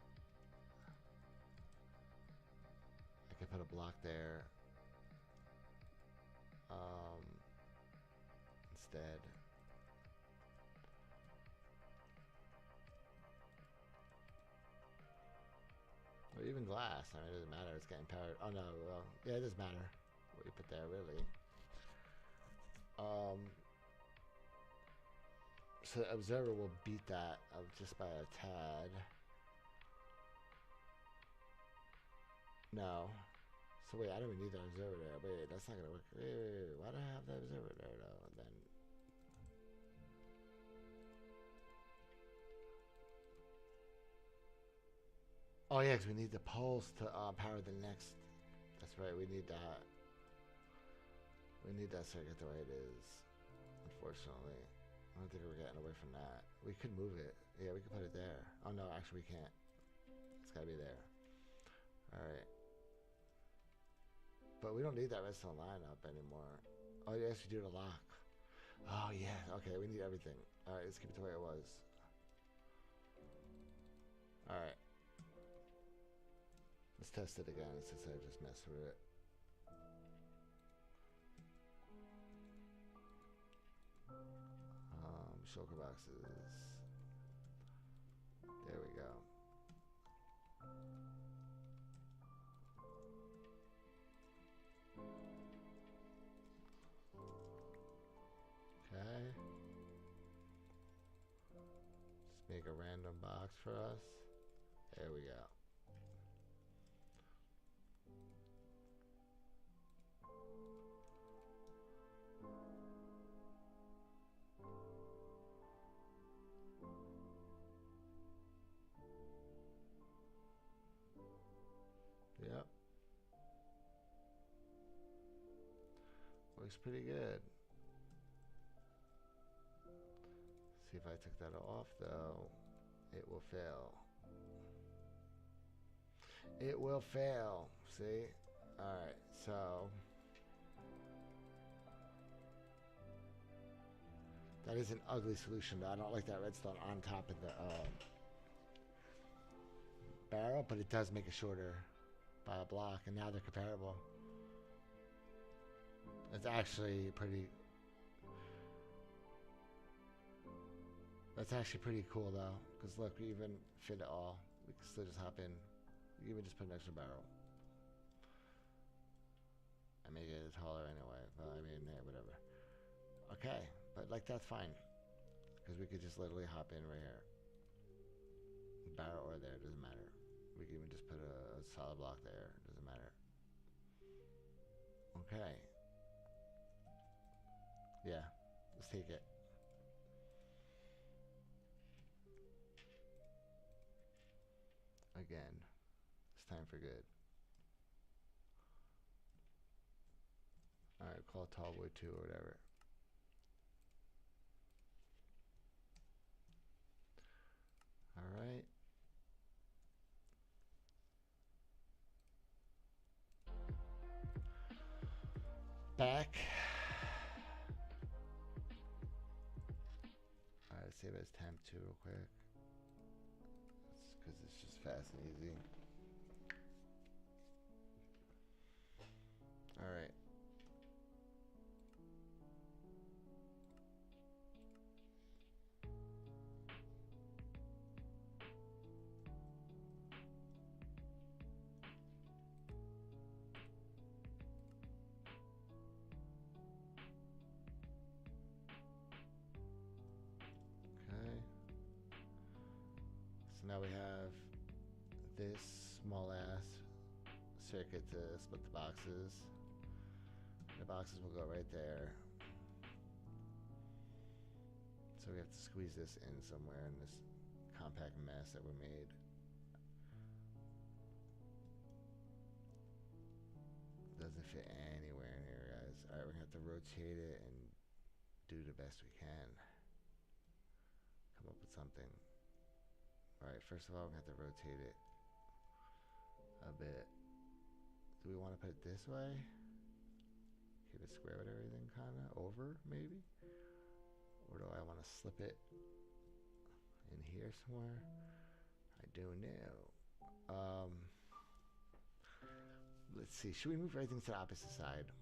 I could put a block there. Instead. Or even glass. I mean, it doesn't matter. It's getting powered. Oh no. Well, yeah, it does matter what you put there, really. So the observer will beat that just by a tad. No. So wait, I don't even need that observer there. Wait, that's not gonna work. Wait. Why do I have that observer there though? And then. Oh yeah, because we need the poles to power the next. That's right. We need that. We need that circuit the way it is. Unfortunately, I don't think we're getting away from that. We could move it. Yeah, we could put it there. Oh no, actually we can't. It's gotta be there. All right. But we don't need that redstone lineup anymore. Oh yes, we do the lock. Oh yeah. Okay, we need everything. All right, let's keep it the way it was. All right. Let's test it again since I just messed with it. Shulker boxes. There we go. Okay. Just make a random box for us. There we go. Yep. Looks pretty good. See if I took that off though, it will fail. It will fail. See? Alright, so that is an ugly solution though. I don't like that redstone on top of the barrel, but it does make it shorter by a block, and now they're comparable. It's actually pretty... That's actually pretty cool though, because look, we even fit it all. We can still just hop in. You can even just put an extra barrel. I make it taller anyway, but I mean, hey, whatever. Okay, but like that's fine, because we could just literally hop in right here. Barrel or there, doesn't matter. We can even just put a solid block there, doesn't matter. Okay. Yeah, let's take it. Again, it's time for good. Alright, call Tallboy 2 or whatever. Alright. Back. Alright, save as temp 2 real quick. Because it's just fast and easy. Alright. Okay. So now we have this small ass circuit to split the boxes. The boxes will go right there. So we have to squeeze this in somewhere in this compact mess that we made. Doesn't fit anywhere in here, guys. Alright, we're gonna have to rotate it and do the best we can. Come up with something. Alright, first of all, we're gonna have to rotate it a bit. Do we want to put it this way? Keep it square with everything kind of over, maybe? Or do I want to slip it in here somewhere? I don't know. Let's see. Should we move everything to the opposite side?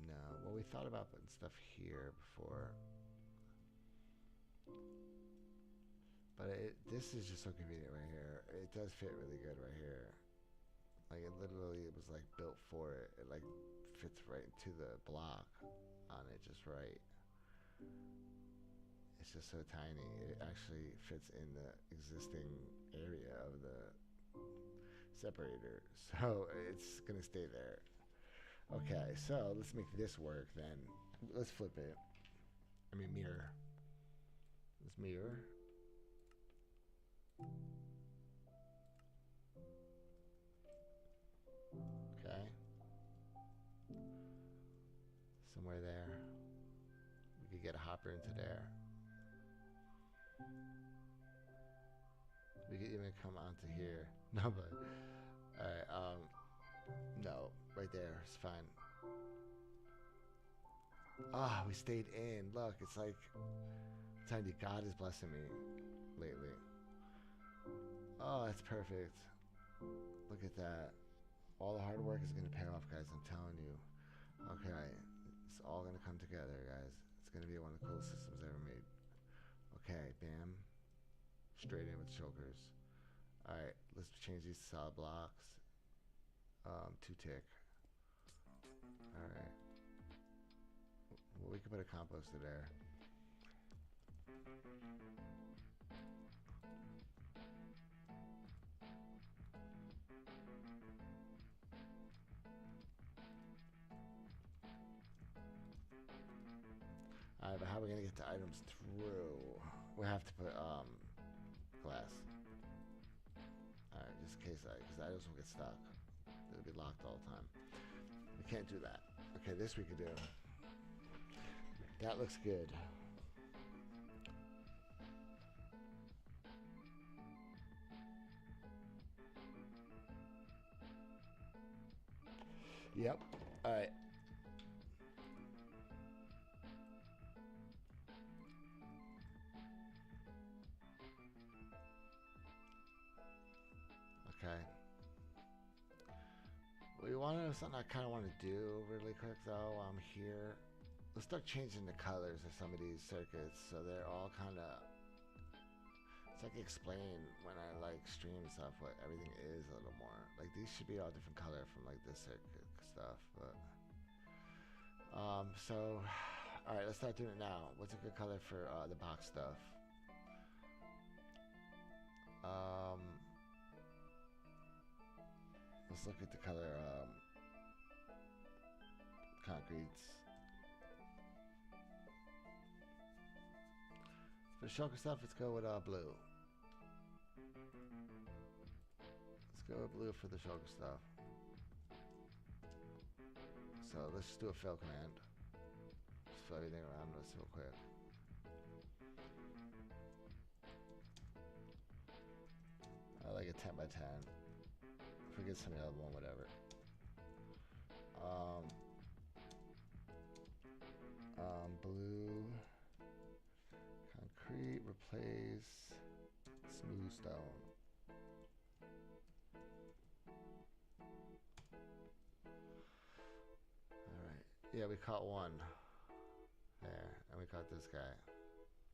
No. Well, we thought about putting stuff here before. But this is just so convenient right here. It does fit really good right here. Like it literally was like built for it. It like fits right into the block on it just right. It's just so tiny. It actually fits in the existing area of the separator. So it's gonna stay there. Okay, so let's make this work then. Let's flip it. I mean mirror. Let's mirror. Okay. Somewhere there. We could get a hopper into there. We could even come onto here. No, but alright, no, right there, it's fine. Ah, we stayed in. Look, it's like I'm telling you, God is blessing me lately. Oh, that's perfect. Look at that. All the hard work is going to pay off, guys. I'm telling you. Okay. It's all going to come together, guys. It's going to be one of the coolest systems ever made. Okay, bam. Straight in with shulkers. Alright, let's change these to solid blocks. 2 tick. Alright. Well, we could put a composter there. Alright, but how are we gonna get the items through? We have to put glass. Alright, just in case because the items will get stuck. It'll be locked all the time. We can't do that. Okay, this we could do. That looks good. Yep. All right. Okay. We want to know something I kind of want to do really quick though while I'm here. Let's start changing the colors of some of these circuits so they're all kind of. It's like explain when I like stream stuff what everything is a little more. Like these should be all different color from like this circuit stuff, but so all right, let's start doing it now. What's a good color for the box stuff? Um, let's look at the color concretes. For the shulker stuff, let's go with blue. Let's go with blue for the shulker stuff. So let's just do a fill command. Just fill everything around us real quick. I like a 10 by 10. Forget some of the other one, whatever. Blue concrete replace smooth stone. All right. Yeah, we caught one there, and we caught this guy.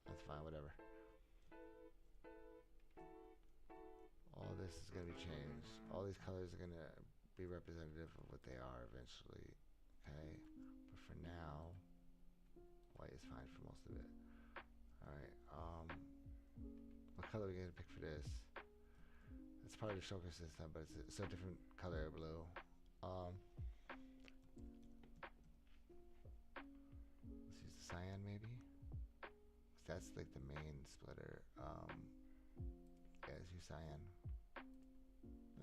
That's fine, whatever. All this is going to be changed. All these colors are going to be representative of what they are eventually. Okay, but for now, white is fine for most of it. All right. What color are we going to pick for this? It's part of the shulker system, but it's a different color blue. Let's use the cyan maybe. That's like the main splitter. Yeah, let's use cyan.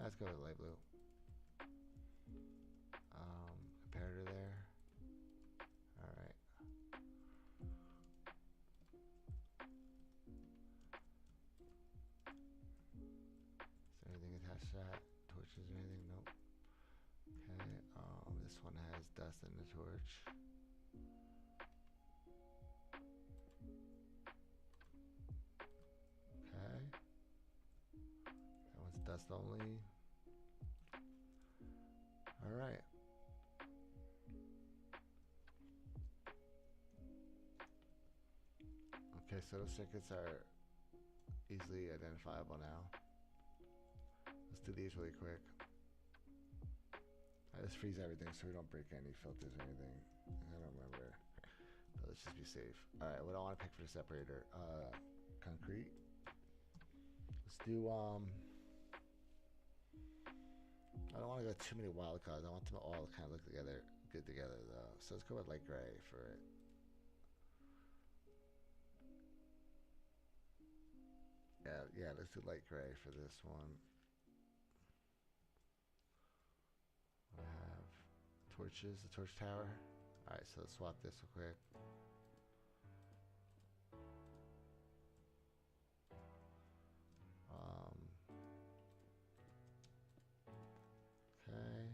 Let's go with light blue. Comparator there. All right. Is there anything attached to that? Torches or anything? Nope. Okay. This one has dust in the torch. Okay. That one's dust only. All right. Okay, so those circuits are easily identifiable now. Let's do these really quick. Let's freeze everything so we don't break any filters or anything. I don't remember. But let's just be safe. Alright, what do I want to pick for the separator? Concrete. Let's do I don't want to go too many wild cards. I want them all to kind of look together, good together though. So let's go with light gray for it. Yeah, let's do light gray for this one. I have torches, the torch tower. Alright, so let's swap this real quick. Okay.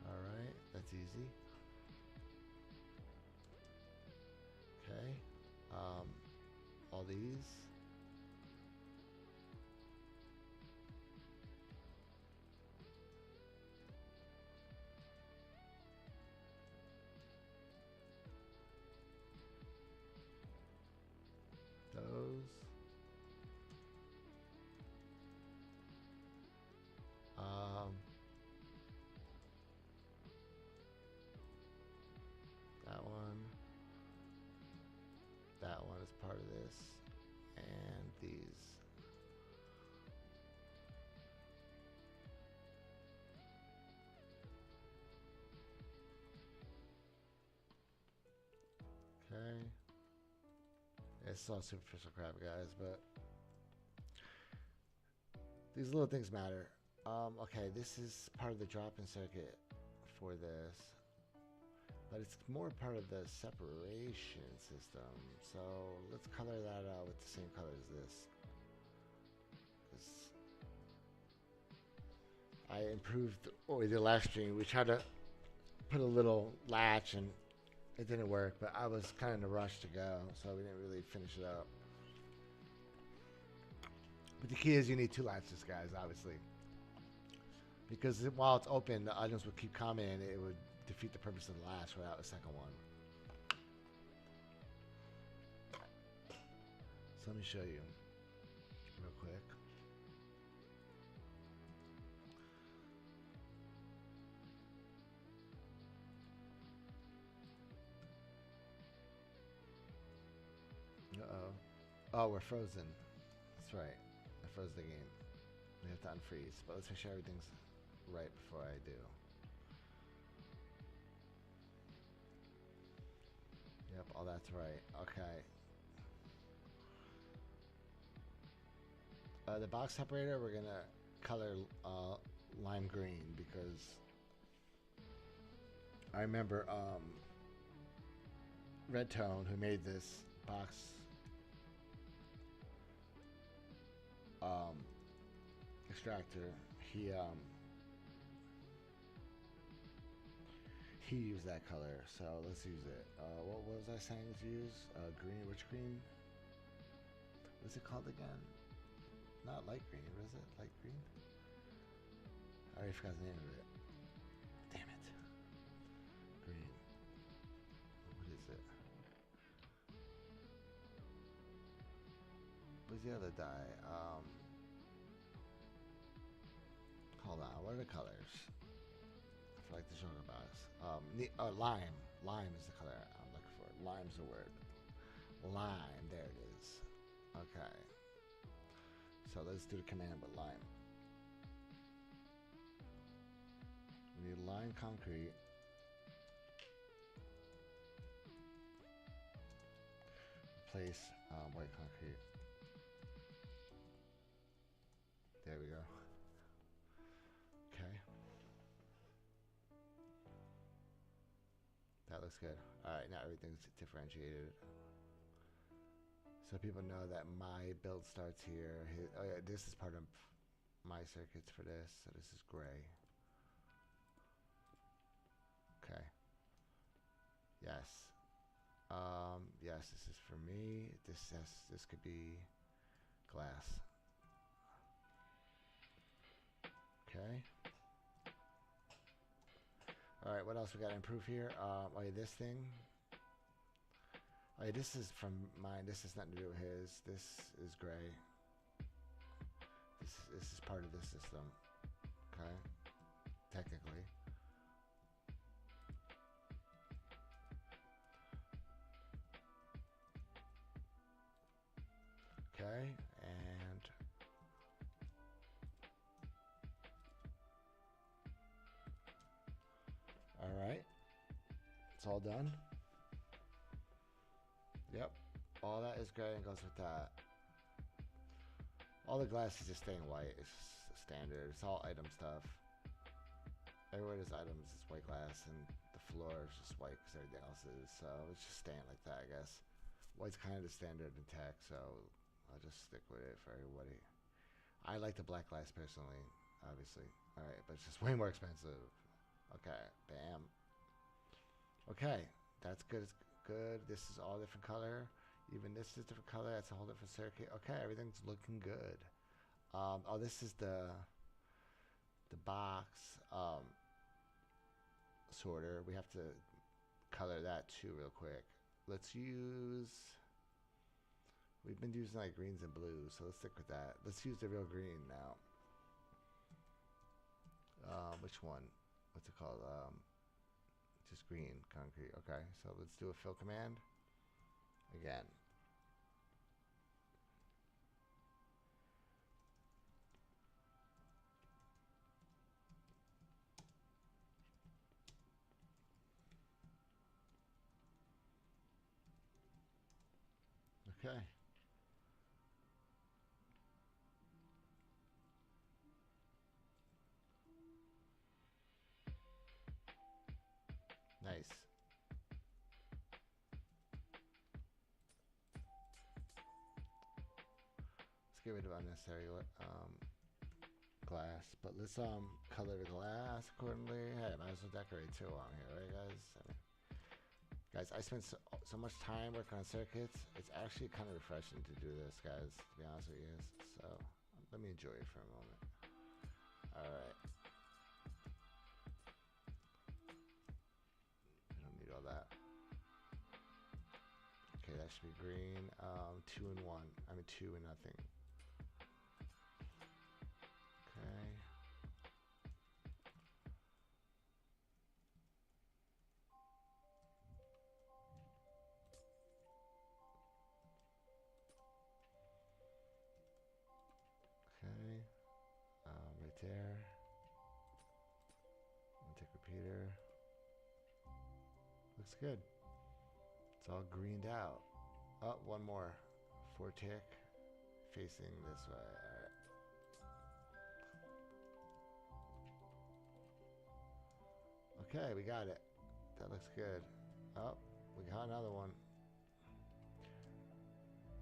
Alright, that's easy. Okay. All these. Those. That one. That one is part of this. And these. Okay. It's all superficial crap, guys, but these little things matter. Okay, this is part of the drop-in circuit for this. but it's more part of the separation system. So let's color that out with the same color as this. 'Cause I improved over the last stream. We tried to put a little latch and it didn't work, but I was kind of in a rush to go, so we didn't really finish it up. But the key is you need two latches, guys, obviously. Because while it's open, the items would keep coming and it would defeat the purpose of the latch without a second one. So let me show you real quick. Uh-oh. Oh, we're frozen. That's right. I froze the game. We have to unfreeze. But let's make sure everything's right before I do. Yep, all that's right. Okay. The box separator, we're gonna color lime green because I remember Red Tone, who made this box extractor, he used that color, so let's use it. What was I saying to use? Green, which green? What's it called again? Not light green, was it? Light green? I already forgot the name of it. Damn it. Green. What is it? What's the other dye? Hold on, what are the colors? For like the Shulker box. Lime. Lime is the color I'm looking for. Lime's the word. Lime, there it is. Okay. So let's do the command with lime. We need lime concrete. Replace white concrete. There we go. Okay. That looks good. Alright, now everything's differentiated. So people know that my build starts here. Oh yeah, this is part of my circuits for this. So this is gray. Okay. Yes. Yes, this is for me. This could be glass. Okay. All right. What else we got to improve here? Oh yeah, this thing. Oh yeah, this is from mine. This has nothing to do with his. This is gray. This is part of this system. Okay. Technically. Okay, and all right, it's all done. Yep, all that is gray and goes with that. All the glass is just staying white. It's standard. It's all item stuff. Everywhere there's items is white glass, and the floor is just white because everything else is. So it's just staying like that, I guess. White's kind of the standard in tech, so I'll just stick with it for everybody. I like the black glass personally, obviously. All right, but it's just way more expensive. Okay, bam. Okay, that's good. It's good. This is all different color. Even this is different color. That's a whole different circuit. Okay, everything's looking good. Oh, this is the box sorter. We have to color that too real quick. Let's use... We've been using like greens and blues, so let's stick with that. Let's use the real green now. Which one? What's it called? Just green concrete. Okay, so let's do a fill command again. Okay. Nice. get rid of unnecessary glass. But let's color the glass accordingly. Hey, might as well decorate too on here, right, guys? Guys, I spent so much time working on circuits. It's actually kind of refreshing to do this, guys, to be honest with you. So let me enjoy it for a moment. All right. I don't need all that. Okay, that should be green. 2 and 1. I mean 2 and nothing. Okay. Okay. Right there. Take repeater. Looks good. It's all greened out. Oh, one more. 4 tick. Facing this way. All right. Okay, we got it. That looks good. Oh, we got another one.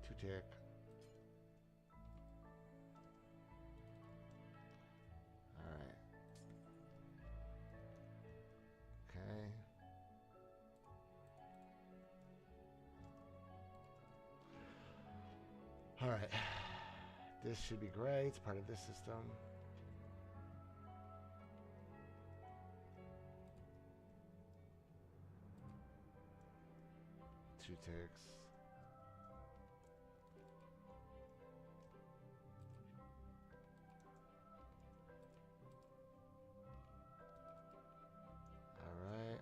2 tick. All right. Okay. All right. This should be great. It's part of this system. Two ticks. All right.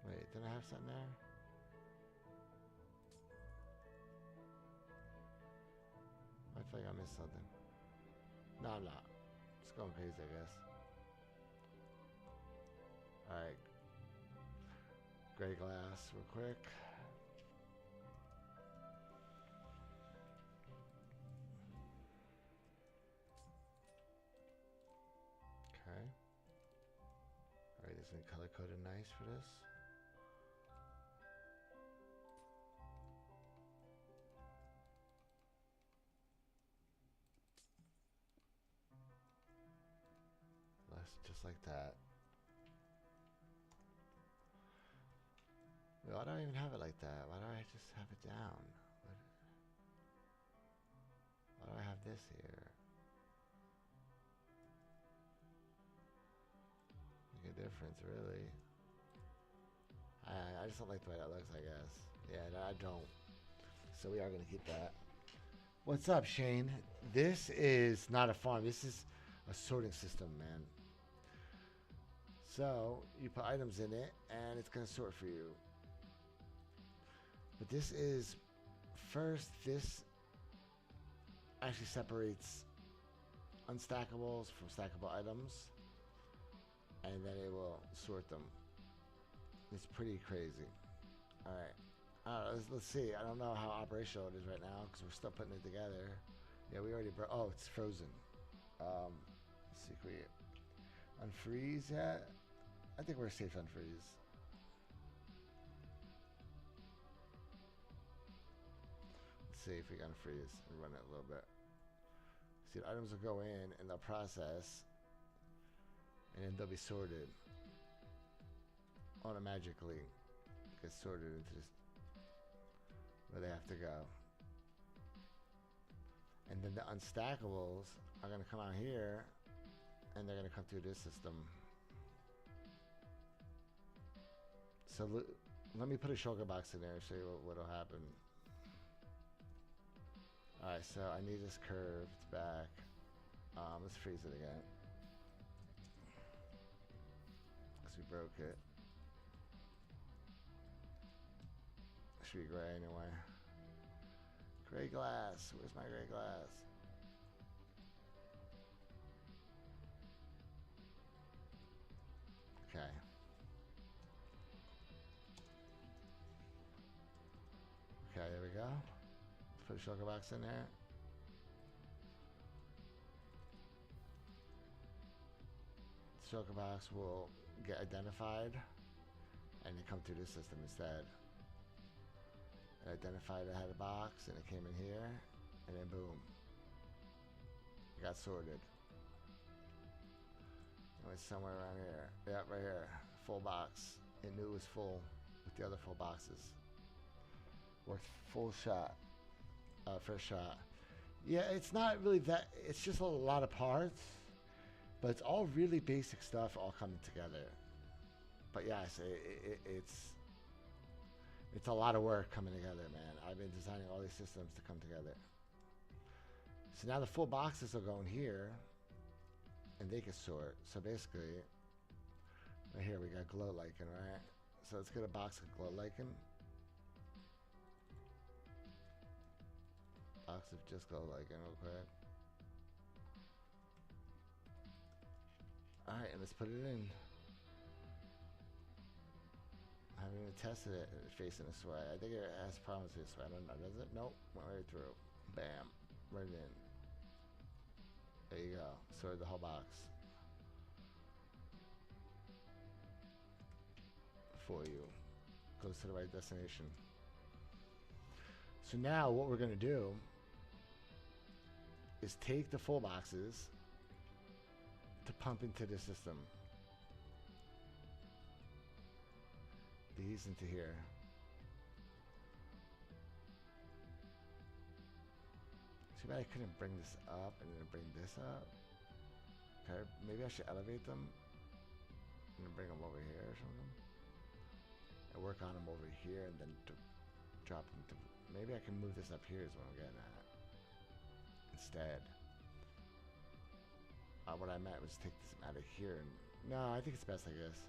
Wait, didn't I have something there? I feel like I missed something. No, I'm not. It's going crazy, I guess. Alright. Gray glass, real quick. Okay. Alright, this is color coded nice for this. Just like that. Why do I even have it like that? Why do I just have it down? Why do I have this here? Make a difference, really. I just don't like the way that looks, I guess. Yeah, I don't. So we are going to keep that. What's up, Shane? This is not a farm. This is a sorting system, man. So you put items in it, and it's going to sort for you. But this is, first, this actually separates unstackables from stackable items, and then it will sort them. It's pretty crazy. All right. Let's see. I don't know how operational it is right now because we're still putting it together. Yeah, we already broke. Oh, it's frozen. Let's see if we unfreeze yet. I think we're safe to unfreeze. Let's see if we can unfreeze and run it a little bit. See, the items will go in they'll process, and then they'll be sorted automatically. Get sorted into this, where they have to go. And then the unstackables are going to come out here, and they're going to come through this system. So let me put a shulker box in there and show you what'll happen. Alright, so I need this curved back. Let's freeze it again. Because we broke it. Should be gray anyway. Gray glass. Where's my gray glass? Okay. Okay, there we go. Let's put a shulker box in there. The shulker box will get identified and it come through this system instead. It identified it had a box, and it came in here, and then boom, it got sorted. It went somewhere around here. Yep, right here. Full box. It knew it was full with the other full boxes. Worked full shot. First shot. Yeah, it's not really that. It's just a lot of parts, but it's all really basic stuff all coming together. But yes, it's a lot of work coming together, man. I've been designing all these systems to come together. So now the full boxes will go in here, and they can sort. So basically, right here we got glow lichen, right? So let's get a box of glow lichen. Box of just glow lichen real quick. Alright, and let's put it in. I haven't even tested it facing this way. I think it has problems this way. I don't know. Does it? Nope. Went right through. Bam. Right in. There you go. Sorted the whole box. For you. Goes to the right destination. So now what we're going to do is take the full boxes to pump into the system. These into here. Too bad I couldn't bring this up and then bring this up. Okay, maybe I should elevate them and then bring them over here or something. And work on them over here and then drop them to... Maybe I can move this up here is what I'm getting at. Instead. What I meant was take this out of here and... No, I think it's best like this.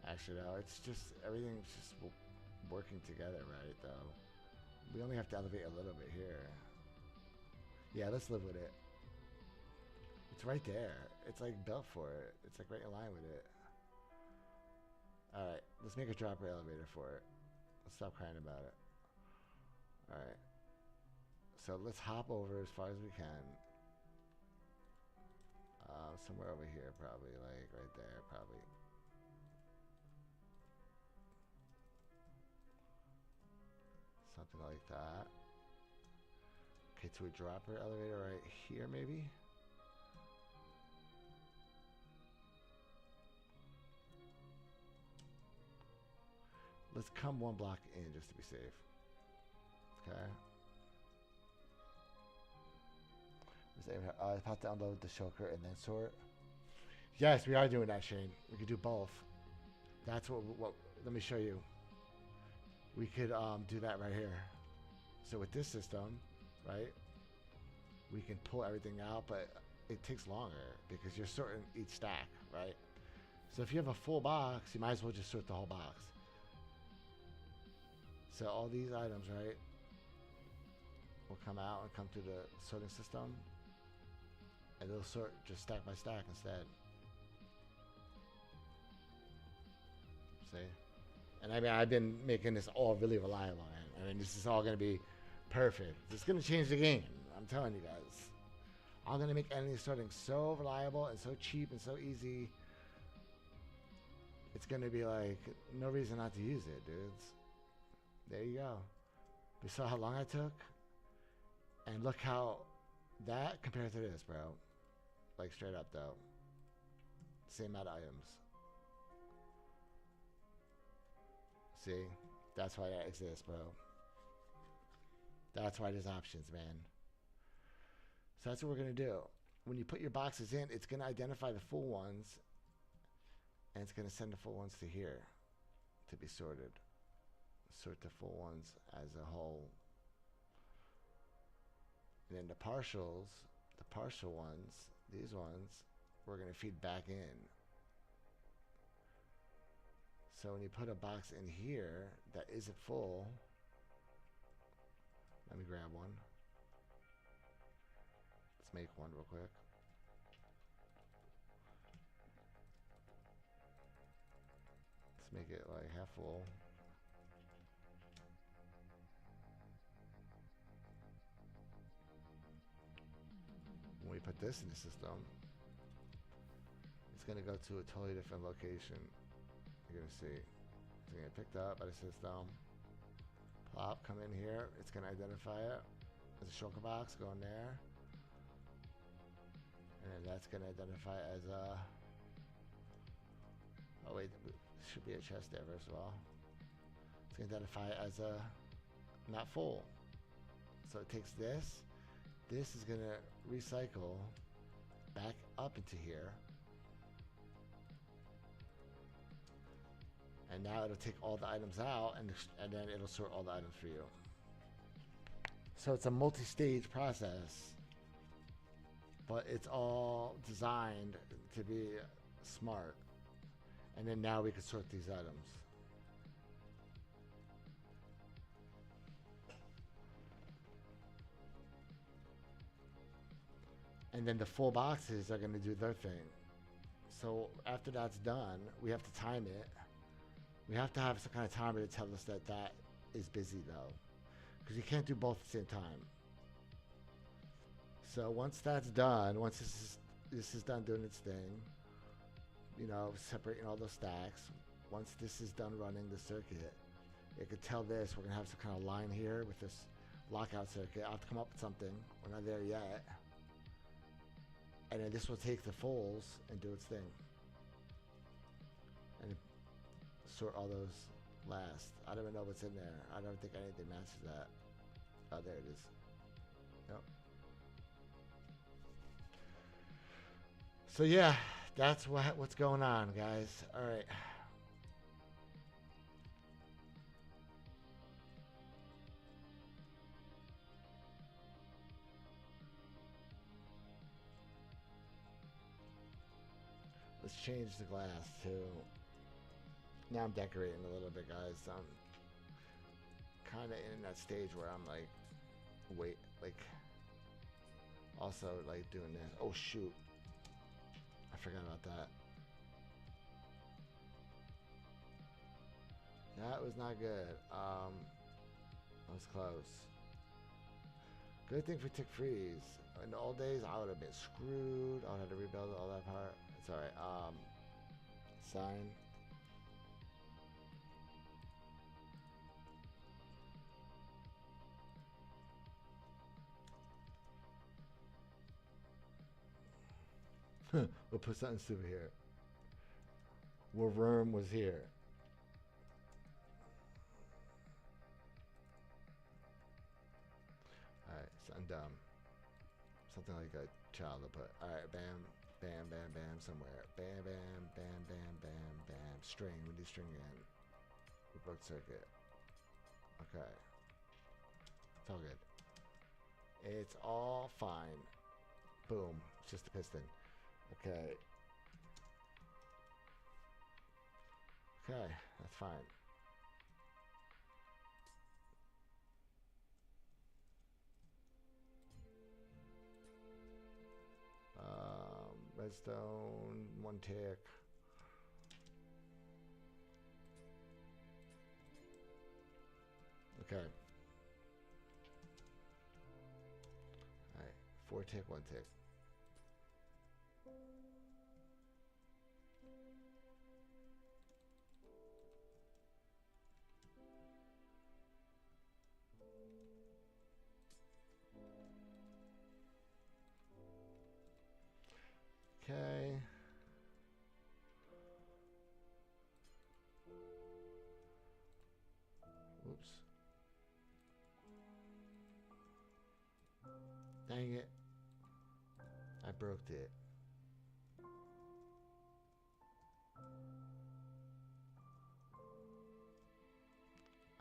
Actually, no, it's just... Everything's just working together, right, though. We only have to elevate a little bit here. Yeah, let's live with it. It's right there. It's like built for it. It's like right in line with it. Alright, let's make a dropper elevator for it. Let's stop crying about it. Alright. So let's hop over as far as we can. Somewhere over here, probably. Like right there, probably. Something like that. Okay, to a dropper elevator right here, maybe? Let's come one block in just to be safe. Okay. I have to unload the shulker and then sort. Yes, we are doing that, Shane. We could do both. That's what let me show you. We could do that right here. So with this system, right, we can pull everything out, but it takes longer because you're sorting each stack, right? So if you have a full box, you might as well just sort the whole box. So all these items, right, will come out and come through the sorting system, and it'll sort just stack by stack instead. See? And I mean, I've been making this all really reliable, man. I mean, this is all going to be perfect. It's going to change the game. I'm telling you guys. I'm going to make entity sorting so reliable and so cheap and so easy. It's going to be like no reason not to use it, dudes. There you go. We saw how long I took. And look how that compared to this, bro. Like straight up, though. Same amount of items. See? That's why that exists, bro. That's why there's options, man. So that's what we're going to do. When you put your boxes in, it's going to identify the full ones. And it's going to send the full ones to here to be sorted. Sort the full ones as a whole. And then the partials, the partial ones, these ones, we're going to feed back in. So when you put a box in here that isn't full, let me grab one. Let's make one real quick. Let's make it like half full. When we put this in the system, it's going to go to a totally different location. You're going to see. It's gonna get picked up by the system. Plop, come in here. It's gonna identify it as a shulker box. Go in there. And then that's gonna identify as a... Oh wait, there should be a chest there first of all. It's gonna identify it as a not full. So it takes this. This is gonna recycle back up into here. And now it'll take all the items out and then it'll sort all the items for you. So it's a multi-stage process, but it's all designed to be smart. And then now we can sort these items. And then the full boxes are going to do their thing. So after that's done, we have to time it. We have to have some kind of timer to tell us that that is busy though. Because you can't do both at the same time. So once that's done, once this is done doing its thing, you know, separating all those stacks. Once this is done running the circuit, it could tell this, we're gonna have some kind of line here with this lockout circuit. I'll have to come up with something. We're not there yet. And then this will take the fulls and do its thing. And sort all those last. I don't even know what's in there. I don't think anything matches that. Oh, there it is. Yep. So yeah, that's what's going on, guys. All right. Let's change the glass too. Now I'm decorating a little bit, guys. I'm kind of in that stage where I'm like, wait, like, also like doing this. Oh shoot, I forgot about that. That was not good. That was close. Good thing for tick freeze. In the old days, I would have been screwed. I would have to rebuild all that part. It's all right. Sign. We'll put something stupid here. Where worm was here. Alright, something dumb. Something like a child will put. Alright, bam, bam, bam, bam, somewhere. Bam, bam, bam, bam, bam, bam. String, we need string again. We broke circuit. Okay. It's all good. It's all fine. Boom. It's just a piston. Okay. Okay, that's fine. Redstone, one tick. Okay. Alright, 4 tick, 1 tick. Okay. Oops. Dang it. I broke it.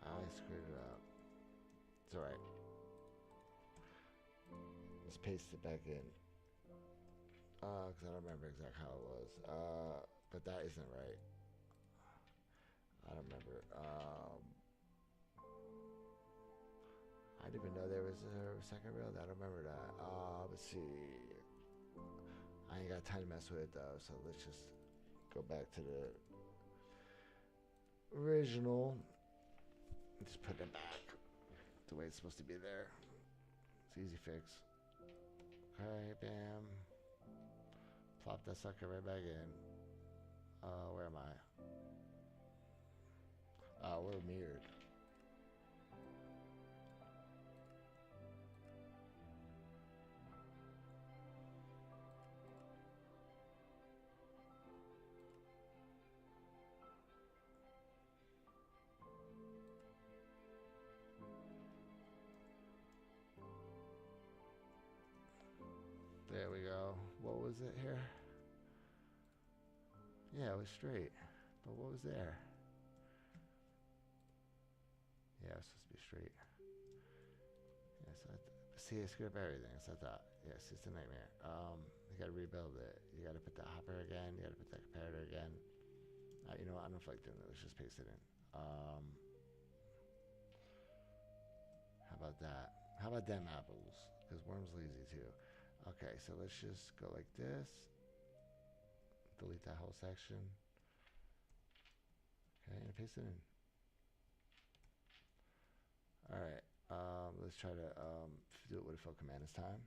I screwed it up. It's alright. Let's paste it back in. Because I don't remember exactly how it was. But that isn't right. I don't remember. I didn't even know there was a second rail. I don't remember that. Let's see. I ain't got time to mess with it though, so let's just go back to the original. Just put it back the way it's supposed to be there. It's easy fix. Okay, bam. Plop that sucker right back in. Where am I? We're mirrored. There we go. What was it here? Yeah, it was straight. But what was there? Yeah, it was supposed to be straight. Yeah, so see, I screwed up everything. So I thought, yes, it's a nightmare. You gotta rebuild it. You gotta put that hopper again. You gotta put that comparator again. You know what? I don't feel like doing it. Let's just paste it in. How about that? How about them apples? Because worm's lazy too. Okay, so let's just go like this. Delete that whole section. Okay, and paste it in. All right, let's try to do it with a fill command this time.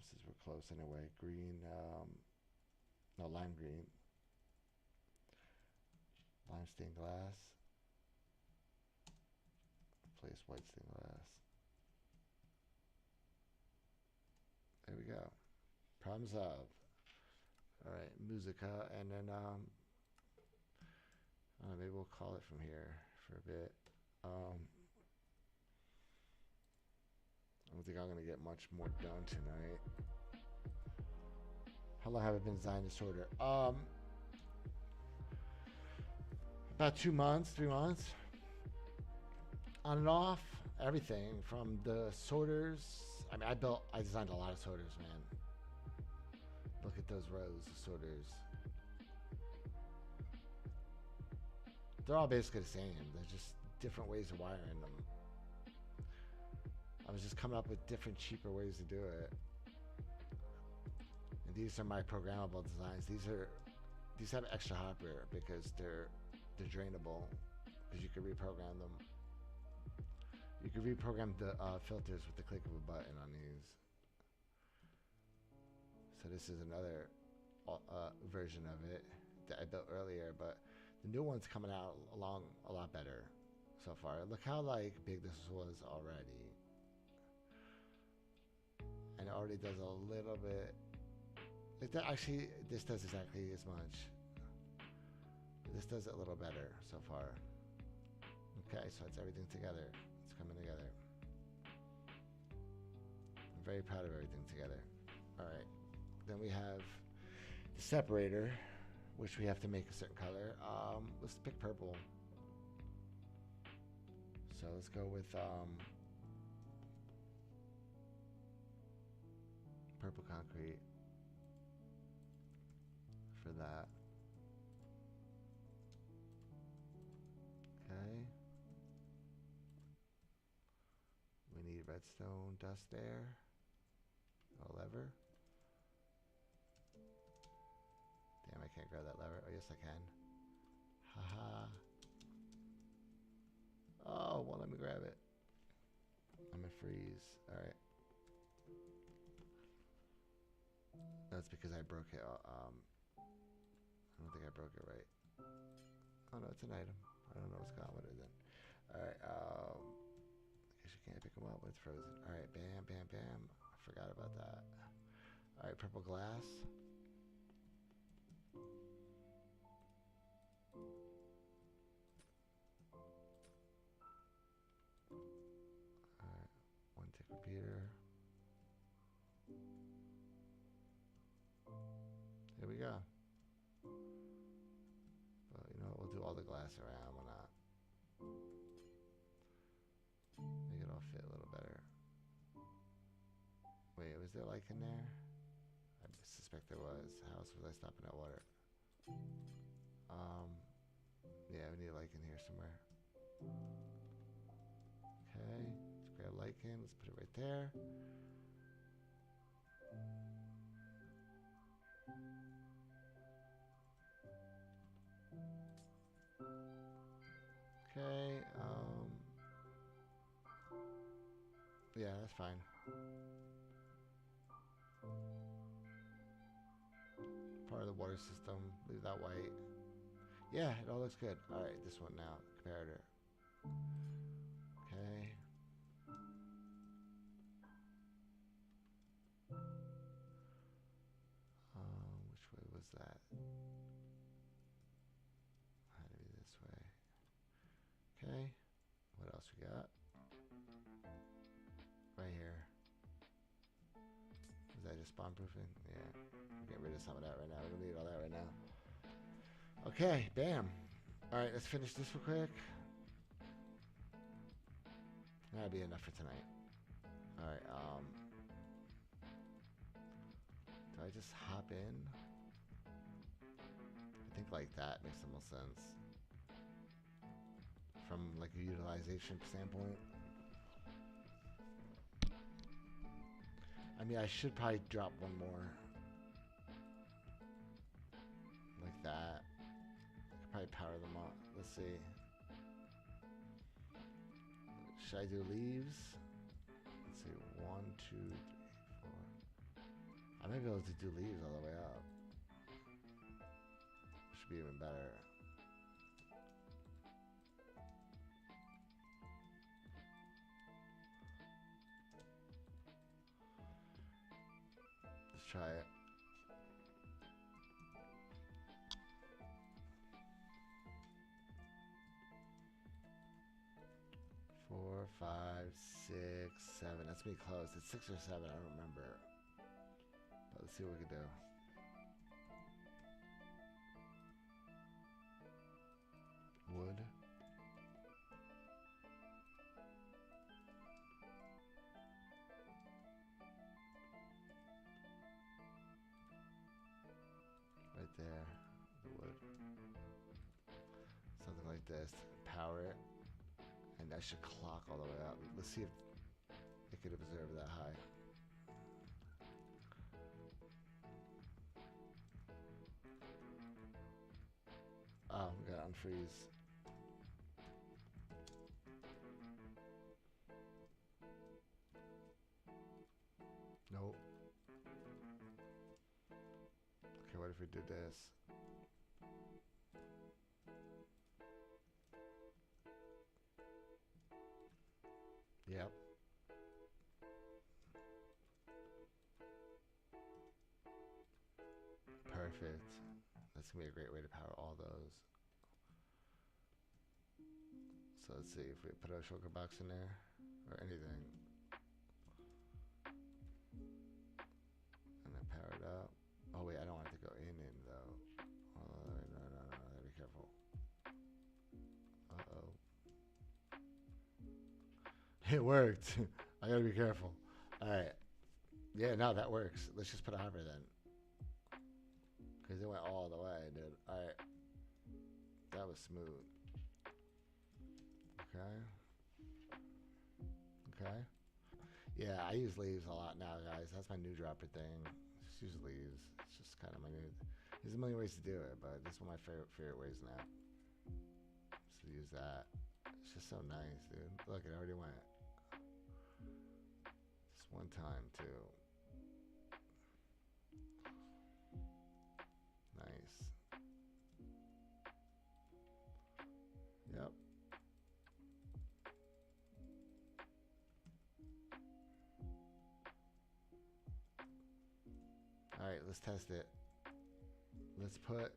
Since we're close anyway, green, no, lime green. Lime stained glass. Replace white stained glass. There we go. Problem solved. All right, musica, and then maybe we'll call it from here for a bit. I don't think I'm gonna get much more done tonight. How long have I been designing this sorter? About 2 months, 3 months. On and off, everything from the sorters. I mean, I designed a lot of sorters, man. Look at those rows of sorters. They're all basically the same. They're just different ways of wiring them. I was just coming up with different, cheaper ways to do it. And these are my programmable designs. These have extra hardware because they're drainable, because you can reprogram them. You can reprogram the filters with the click of a button on these. So this is another version of it that I built earlier, but the new one's coming out along a lot better so far. Look how like big this was already. And it already does a little bit. Actually, this does exactly as much. This does it a little better so far. Okay, so it's everything together. It's coming together. I'm very proud of everything together. All right. Then we have the separator, which we have to make a certain color. Let's pick purple. So let's go with purple concrete for that. Okay. We need redstone dust there. A lever. Damn, I can't grab that lever. Oh, yes, I can. Haha. Oh, well, let me grab it. I'm gonna freeze. All right. That's because I broke it. I don't think I broke it right. Oh no, it's an item. I don't know what's going on with it then. All right. I guess you can't pick them up when it's frozen. All right. Bam, bam, bam. I forgot about that. All right. Purple glass. All right. One tick repeater. Here we go. Well, you know what? We'll do all the glass around. Why not? Make it all fit a little better. Wait, was there like in there? I suspect there was. How else was I stopping that water? Yeah, we need a lichen here somewhere. Okay, let's grab lichen. Let's put it right there. Okay, yeah, that's fine. Power the water system. Leave that white. Yeah, it all looks good. All right, this one now. Comparator. Okay. Which way was that? Had to be this way. Okay. What else we got? Right here. Is that just spawn proofing? Yeah. Get rid of some of that right now. We don't need all that right now. Okay, bam. Alright, let's finish this real quick. That'll be enough for tonight. Alright, do I just hop in? I think like that makes the most sense. From like a utilization standpoint. I mean, I should probably drop one more. Like that. I could probably power them up. Let's see. Should I do leaves? Let's see. 1, 2, 3, 4. I might be able to do leaves all the way up. Should be even better. Let's try it. Four, 5, 6, 7. That's me close. It's 6 or 7. I don't remember. But let's see what we can do. Wood. Right there. The wood. Something like this. Power it. And that should clock all the way up. Let's see if it could observe that high. Oh, we got unfreeze. Nope. Okay, what if we did this? Yep. Perfect. That's gonna be a great way to power all those. So let's see if we put a shulker box in there or anything. And then power it up. Oh wait, I don't want it to go in though. Oh, no, be careful. Uh-oh. It worked. I gotta be careful. Alright. Yeah, no, that works. Let's just put a hopper then. Because it went all the way, dude. Alright. That was smooth. Okay. Okay. Yeah, I use leaves a lot now, guys. That's my new dropper thing. Just use leaves. It's just kind of my new... There's a million ways to do it, but this is one of my favorite ways now. So use that. It's just so nice, dude. Look, it already went. Just one time, too. Nice. Yep. Alright, let's test it. Let's put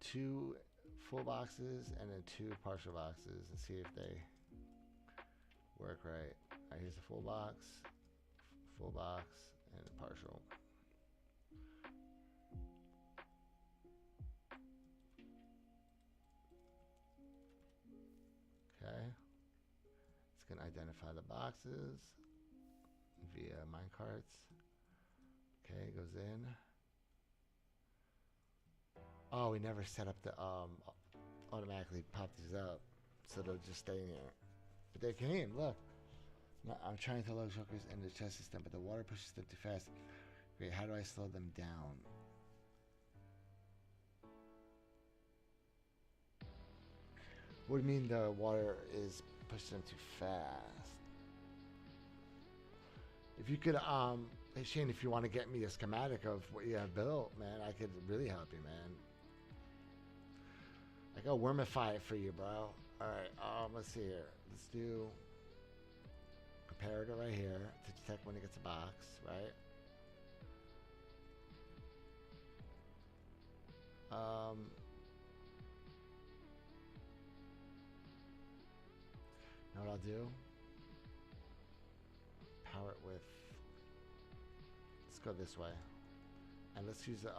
2 full boxes and then 2 partial boxes and see if they work right. Alright, here's a full box, and a partial. Okay. It's going to identify the boxes via minecarts. Okay, it goes in. Oh, we never set up the automatically pop these up, so they'll just stay in here. But they came, look. No, I'm trying to load shulkers in the chest system, but the water pushes them too fast. Great, how do I slow them down? What do you mean the water is pushing them too fast? If you could Hey Shane, if you want to get me a schematic of what you have built, man, I could really help you, man. I go wormify it for you, bro. All right, let's see here. Let's do comparator right here to detect when it gets a box, right? Know what I'll do? Power it with. Let's go this way, and let's use the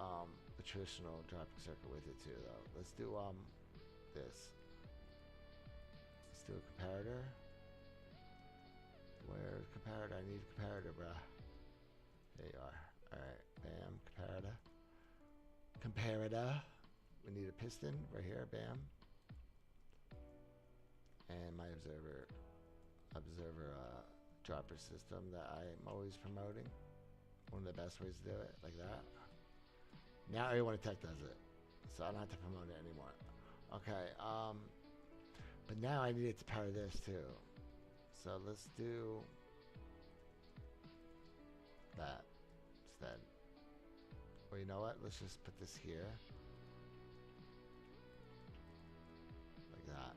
traditional dropping circuit with it too, though. Let's do this. Let's do a comparator. Where's comparator? I need a comparator, bruh. There you are. Alright, bam, comparator. Comparator. We need a piston right here, bam. And my observer dropper system that I'm always promoting. One of the best ways to do it, like that. Now everyone at Tech does it. So I don't have to promote it anymore. Okay, but now I need it to power this too. So let's do that instead. Or you know what? Let's just put this here. Like that.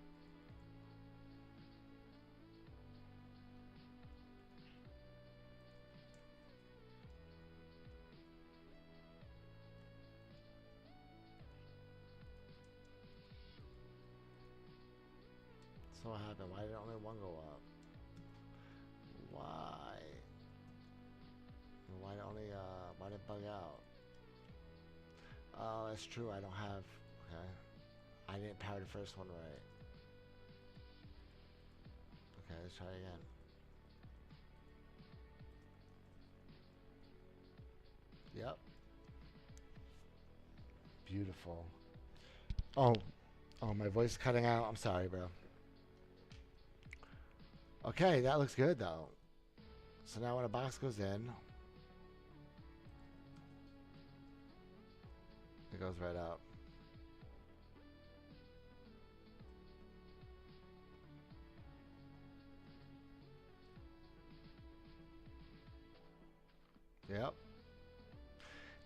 So what happened? Why did only one go up? Why? Why only why did it bug out? Oh, that's true. I don't have. Okay. I didn't power the first one right. Okay, let's try again. Yep. Beautiful. Oh, oh, my voice is cutting out. I'm sorry, bro. Okay, that looks good though. So now when a box goes in, it goes right up. Yep.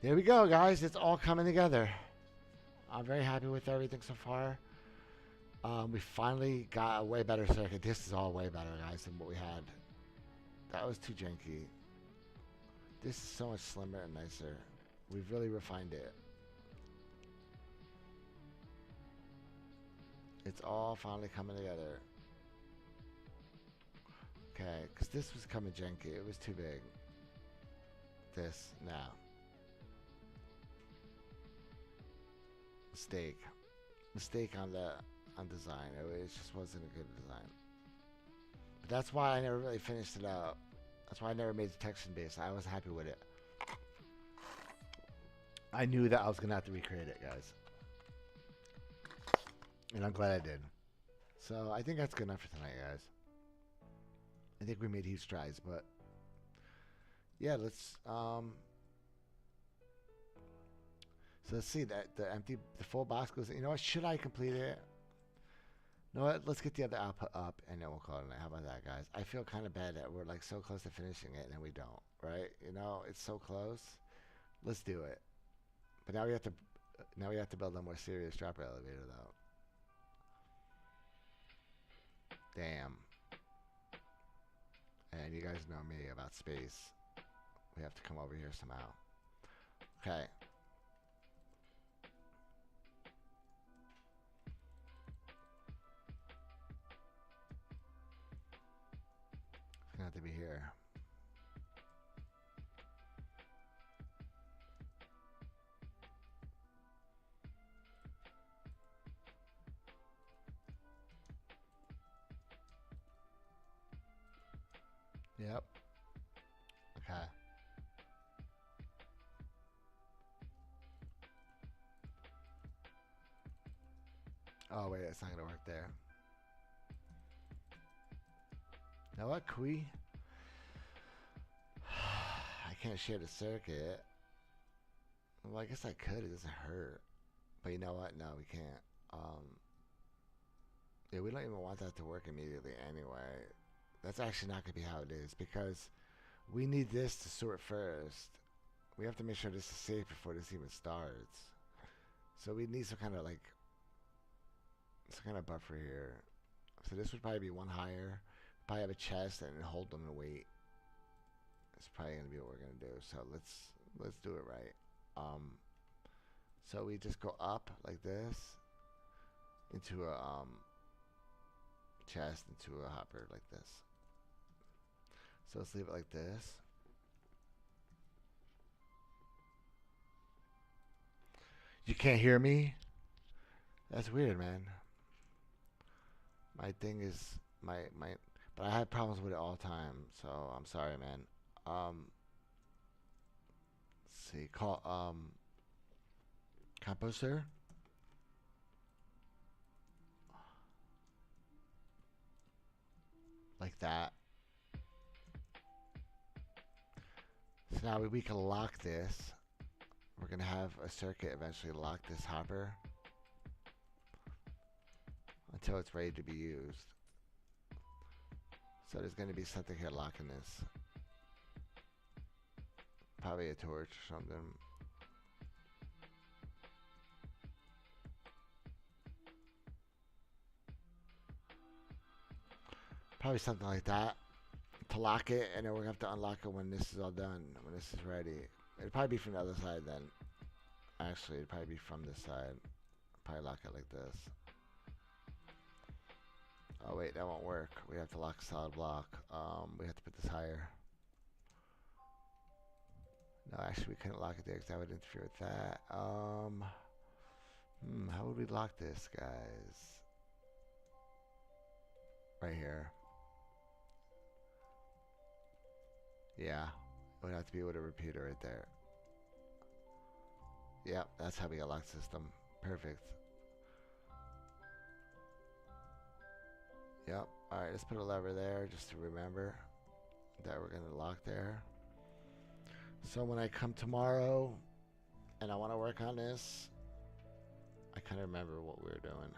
There we go, guys. It's all coming together. I'm very happy with everything so far. We finally got a way better circuit. This is all way better, guys, than what we had. That was too janky. This is so much slimmer and nicer. We've really refined it. It's all finally coming together. Okay, because this was coming janky. It was too big. This, now. Mistake on design. It just wasn't a good design. But that's why I never really finished it out. That's why I never made detection base. I was happy with it. I knew that I was gonna have to recreate it, guys. And I'm glad I did. So I think that's good enough for tonight, guys. I think we made huge strides, but yeah, let's so let's see that the full box goes. You know what? Should I complete it? You know what? Let's get the other output up, and then we'll call it a night. How about that, guys? I feel kind of bad that we're like so close to finishing it, and then we don't. Right? You know, it's so close. Let's do it. But now we have to. Now we have to build a more serious dropper elevator, though. Damn. And you guys know me about space. We have to come over here somehow. Okay. It's gonna have to be here. Yep. Okay. Oh wait, it's not gonna work there. Now what, Kui? I can't share the circuit. Well, I guess I could. It doesn't hurt. But you know what? No, we can't. Yeah, we don't even want that to work immediately anyway. That's actually not gonna be how it is because We need this to sort first. We have to make sure this is safe before this even starts. So we need some kind of like some kind of buffer here. So this would probably be one higher. Probably have a chest and hold them and wait. That's probably gonna be what we're gonna do. So let's do it right. So we just go up like this into a chest into a hopper like this. So let's leave it like this. You can't hear me? That's weird, man. My thing is my but I have problems with it all the time, so I'm sorry, man. Let's see, call composer. Like that. So now we can lock this. We're gonna have a circuit eventually lock this hopper until it's ready to be used. So there's gonna be something here locking this. Probably a torch or something. Probably something like that to lock it, and then we're gonna have to unlock it when this is all done, when this is ready. It'll probably be from the other side then. Actually, it'd probably be from this side. Probably lock it like this. Oh wait, that won't work. We have to lock a solid block. We have to put this higher. No, actually we couldn't lock it there because that would interfere with that. How would we lock this, guys? Right here. Yeah, it would have to be with a repeater right there. Yep, that's how we got lock system. Perfect. Yep. Alright, let's put a lever there just to remember that we're going to lock there. So when I come tomorrow and I want to work on this, I kind of remember what we were doing.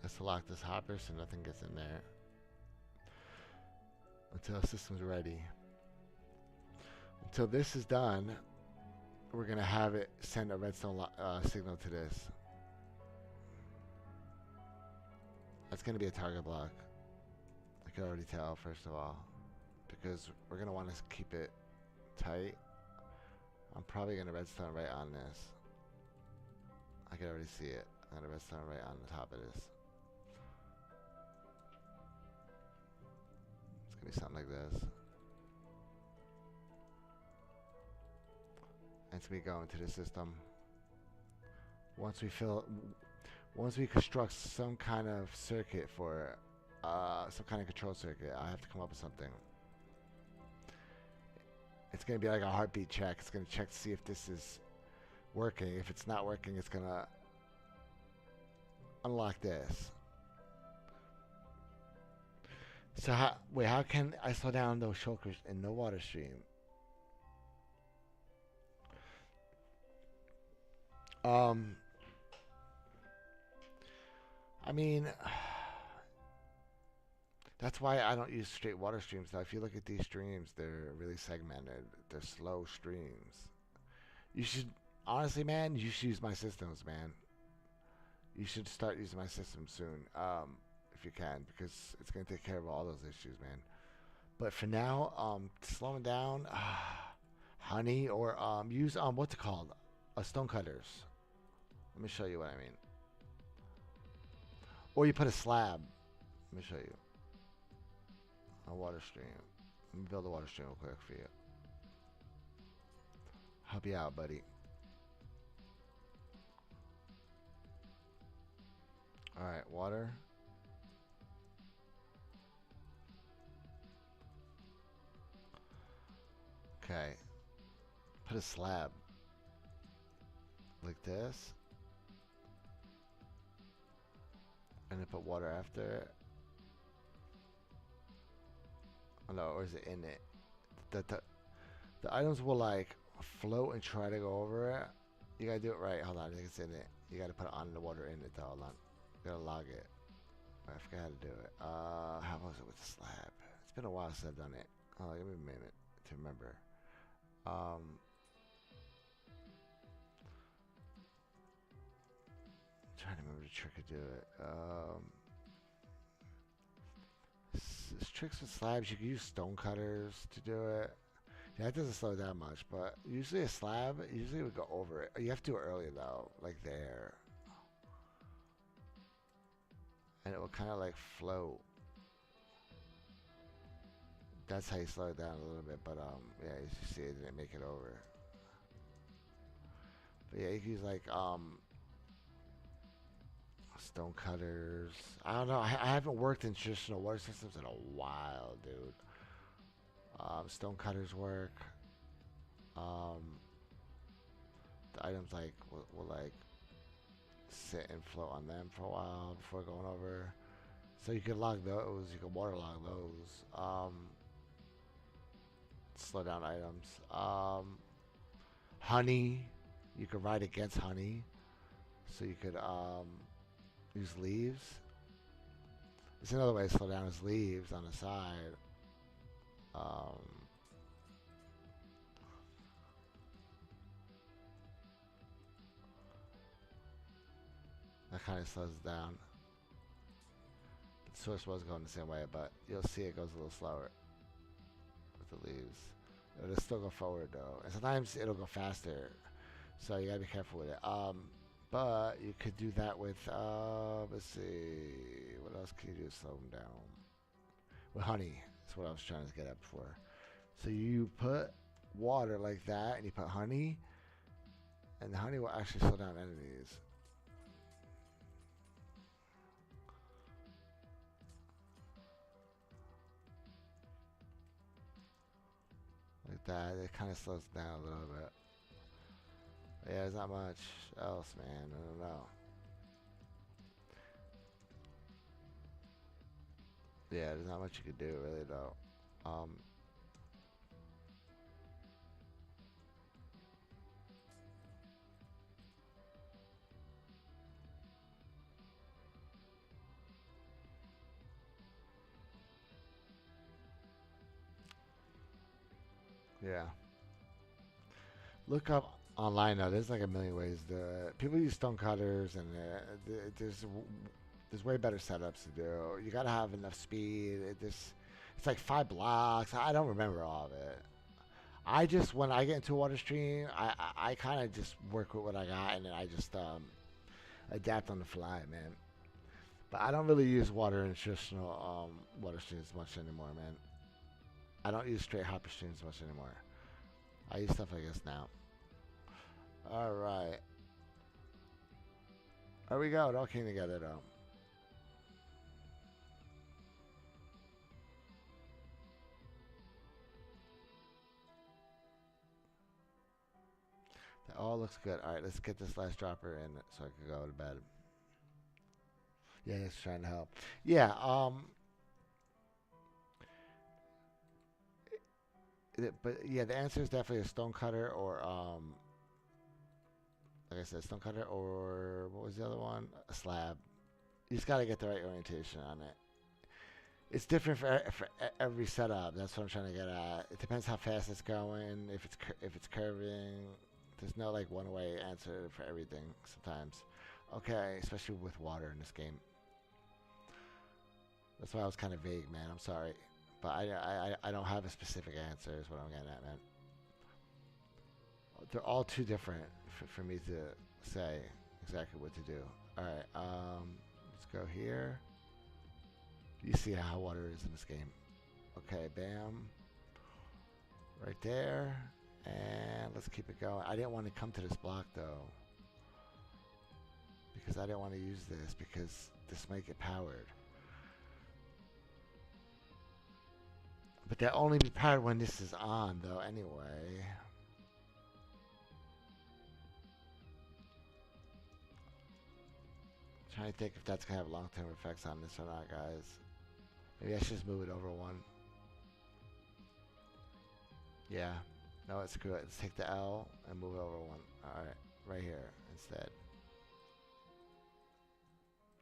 Let's lock this hopper so nothing gets in there until the system's ready. Until this is done, we're going to have it send a redstone signal to this. That's going to be a target block. I can already tell, first of all, because we're going to want to keep it tight. I'm probably going to redstone right on this. I can already see it. I'm going to redstone right on the top of this. It's going to be something like this. And it's going to be going to the system. Once we construct some kind of circuit for some kind of control circuit, I have to come up with something. It's going to be like a heartbeat check. It's going to check to see if this is working. If it's not working, it's going to unlock this. So how can I slow down those shulkers in no water stream? I mean, that's why I don't use straight water streams. Now, if you look at these streams, they're really segmented. They're slow streams. You should, honestly, man, you should use my systems, man. You should start using my system soon, if you can, because it's going to take care of all those issues, man. But for now, slowing down, honey, or use, what's it called? Stone cutters. Let me show you what I mean. Or you put a slab. Let me show you. A water stream. Let me build a water stream real quick for you. Help you out, buddy. Alright, water. Okay. Put a slab. Like this. And then put water after it. Oh no, or is it in it? The items will like float and try to go over it. You gotta do it right. Hold on, I think it's in it. You gotta put it on the water in it though. Hold on. You gotta log it. I forgot how to do it. How was it with the slab? It's been a while since I've done it. Oh, give me a minute to remember. Um, trying to remember the trick to do it. Tricks with slabs, you can use stone cutters to do it. Yeah, that doesn't slow down much, but usually a slab, usually it would go over it. You have to do it early though, like there. And it will kind of like float. That's how you slow it down a little bit, but yeah, you see it didn't make it over. But yeah, you can use like stone cutters. I don't know. I haven't worked in traditional water systems in a while, dude. Stone cutters work. Um, the items like will like sit and float on them for a while before going over. So you can log those. You can waterlog those. Slow down items. Honey. You can ride against honey. So you could use leaves. There's another way to slow down is leaves on the side. Um, that kind of slows it down. The source was going the same way, but you'll see it goes a little slower with the leaves. It'll still go forward though, and sometimes it'll go faster. So you gotta be careful with it. But you could do that with let's see, what else can you do to slow them down? With honey. That's what I was trying to get at before. So you put water like that, and you put honey, and the honey will actually slow down enemies. Like that, it kind of slows it down a little bit. But yeah, there's not much else, man. I don't know. Yeah, there's not much you could do, really, though. Yeah. Look up online though. There's like a million ways to do it. People use stone cutters, and there's way better setups to do. You gotta have enough speed. It's like 5 blocks. I don't remember all of it. I just when I get into a water stream, I kind of just work with what I got, and then I just adapt on the fly, man. But I don't really use water in traditional water streams much anymore, man. I don't use straight hopper streams much anymore. I use stuff like this now. All right. There we go. It all came together, though. That all looks good. All right, let's get this last dropper in so I can go to bed. Yeah, it's trying to help. Yeah. But yeah, the answer is definitely a stone cutter or like I said, stone cutter or what was the other one? A slab. You just gotta get the right orientation on it. It's different for every setup. That's what I'm trying to get at. It depends how fast it's going. If it's curving, there's no like one way answer for everything. Sometimes, okay, especially with water in this game. That's why I was kind of vague, man. I'm sorry, but I don't have a specific answer. Is what I'm getting at, man. They're all too different for me to say exactly what to do. All right, let's go here. You see how water is in this game. Okay, bam. Right there. And let's keep it going. I didn't want to come to this block, though. Because I didn't want to use this, because this might get powered. But they'll only be powered when this is on, though, anyway. I'm trying to think if that's going to have long-term effects on this or not, guys. Maybe I should just move it over one. Yeah. No, it's good. Let's take the L and move it over one. Alright. Right here instead.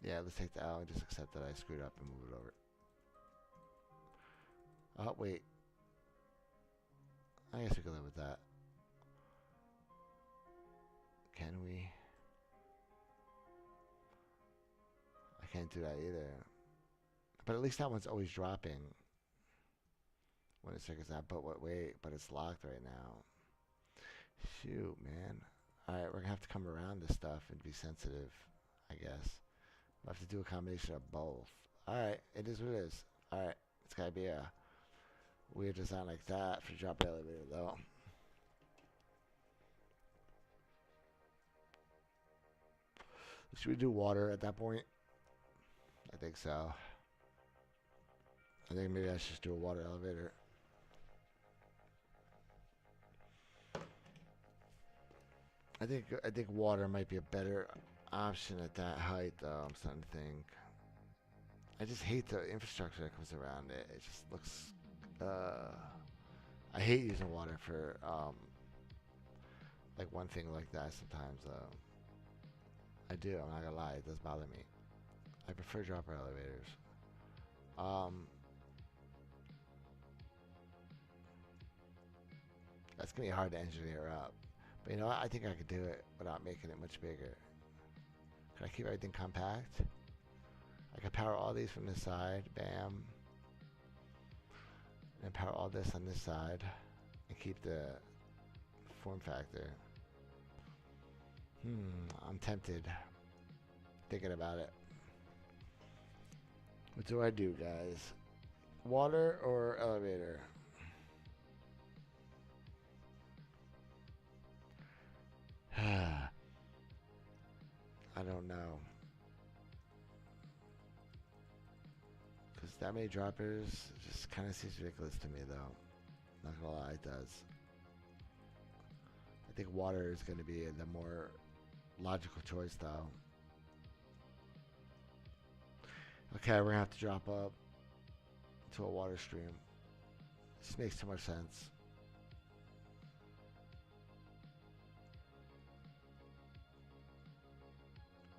Yeah, let's take the L and just accept that I screwed up and move it over. Oh, wait. I guess we can live with that. Can we? I can't do that either. But at least that one's always dropping when it circles out. But wait, but it's locked right now. Shoot, man. Alright, we're going to have to come around this stuff and be sensitive, I guess. We'll have to do a combination of both. Alright, it is what it is. Alright, it's got to be a weird design like that for drop elevator, though. Should we do water at that point? I think so. I think maybe I should just do a water elevator. I think water might be a better option at that height, though. I'm starting to think. I just hate the infrastructure that comes around it. It just looks. I hate using water for like one thing like that. Sometimes, though. I do. I'm not gonna lie. It does bother me. I prefer dropper elevators. That's gonna be hard to engineer up. But you know what? I think I could do it without making it much bigger. Can I keep everything compact? I can power all these from this side. Bam. And power all this on this side. And keep the form factor. I'm tempted. Thinking about it. What do I do, guys? Water or elevator? I don't know. Because that many droppers just kind of seems ridiculous to me, though. Not gonna lie, it does. I think water is going to be the more logical choice, though. Okay, we're going to have to drop up to a water stream. This makes too much sense.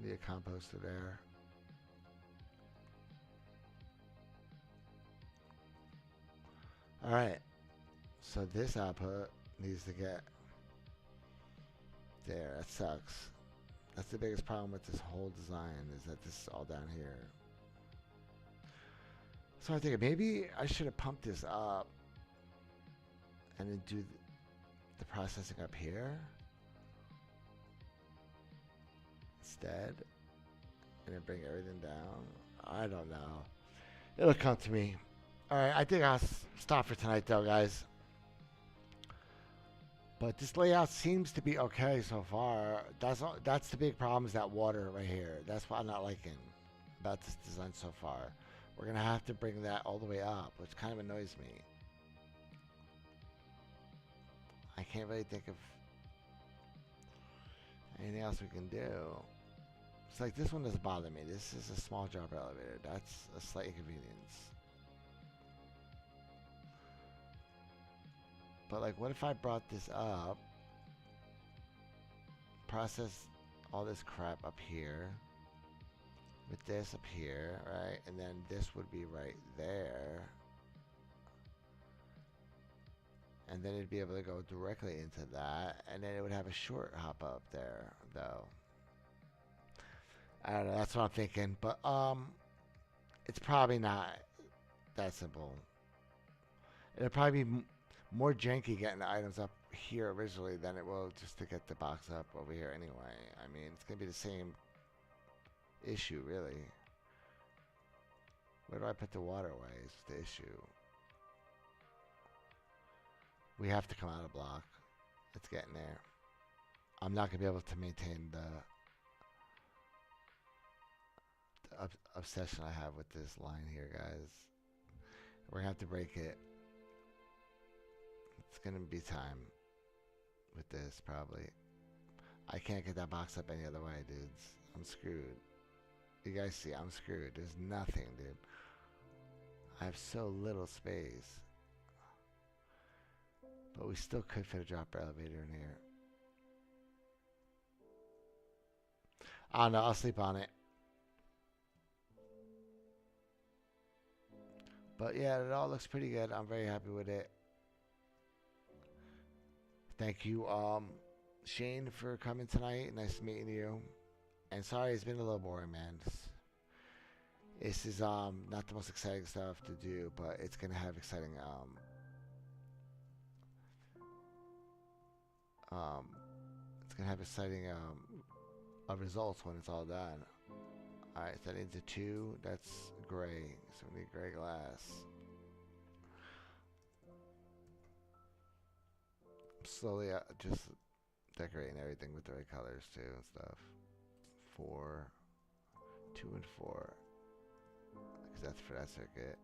Need a composter there. Alright. So this output needs to get there. That sucks. That's the biggest problem with this whole design, is that this is all down here. So I think maybe I should have pumped this up and then do the processing up here instead, and then bring everything down. I don't know. It'll come to me. Alright, I think I'll stop for tonight, though, guys. But this layout seems to be okay so far. That's the big problem, is that water right here. That's what I'm not liking about this design so far. We're going to have to bring that all the way up, which kind of annoys me. I can't really think of anything else we can do. It's like this one doesn't bother me. This is a small drop elevator. That's a slight inconvenience. But like, what if I brought this up, process all this crap up here, with this up here, right? And then this would be right there. And then it'd be able to go directly into that. And then it would have a short hop up there, though. I don't know, that's what I'm thinking. But, it's probably not that simple. It'll probably be more janky getting the items up here originally than it will just to get the box up over here anyway. I mean, it's going to be the same issue, really. Where do I put the waterways? The issue. We have to come out of block. It's getting there. I'm not going to be able to maintain the obsession I have with this line here, guys. We're going to have to break it. It's going to be time with this, probably. I can't get that box up any other way, dudes. I'm screwed. You guys see, I'm screwed. There's nothing, dude. I have so little space. But we still could fit a dropper elevator in here. I don't know. I'll sleep on it. But yeah, it all looks pretty good. I'm very happy with it. Thank you, Shane, for coming tonight. Nice meeting you. And sorry, it's been a little boring, man. This is not the most exciting stuff to do, but it's gonna have exciting um it's gonna have exciting results when it's all done. All right, set into two. That's gray, so we need gray glass. Slowly, just decorating everything with the right colors too and stuff. Four, 2 and 4, because that's for that circuit.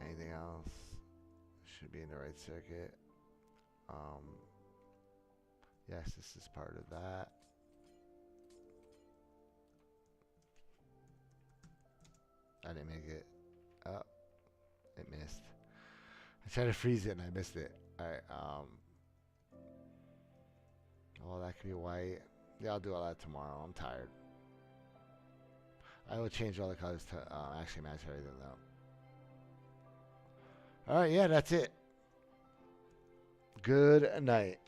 Anything else should be in the right circuit. Um, yes, this is part of that. I didn't make it. Oh, it missed. I tried to freeze it and I missed it. Alright, oh, that could be white. Yeah, I'll do all that tomorrow. I'm tired. I will change all the colors to actually match everything though. Alright, yeah, that's it. Good night.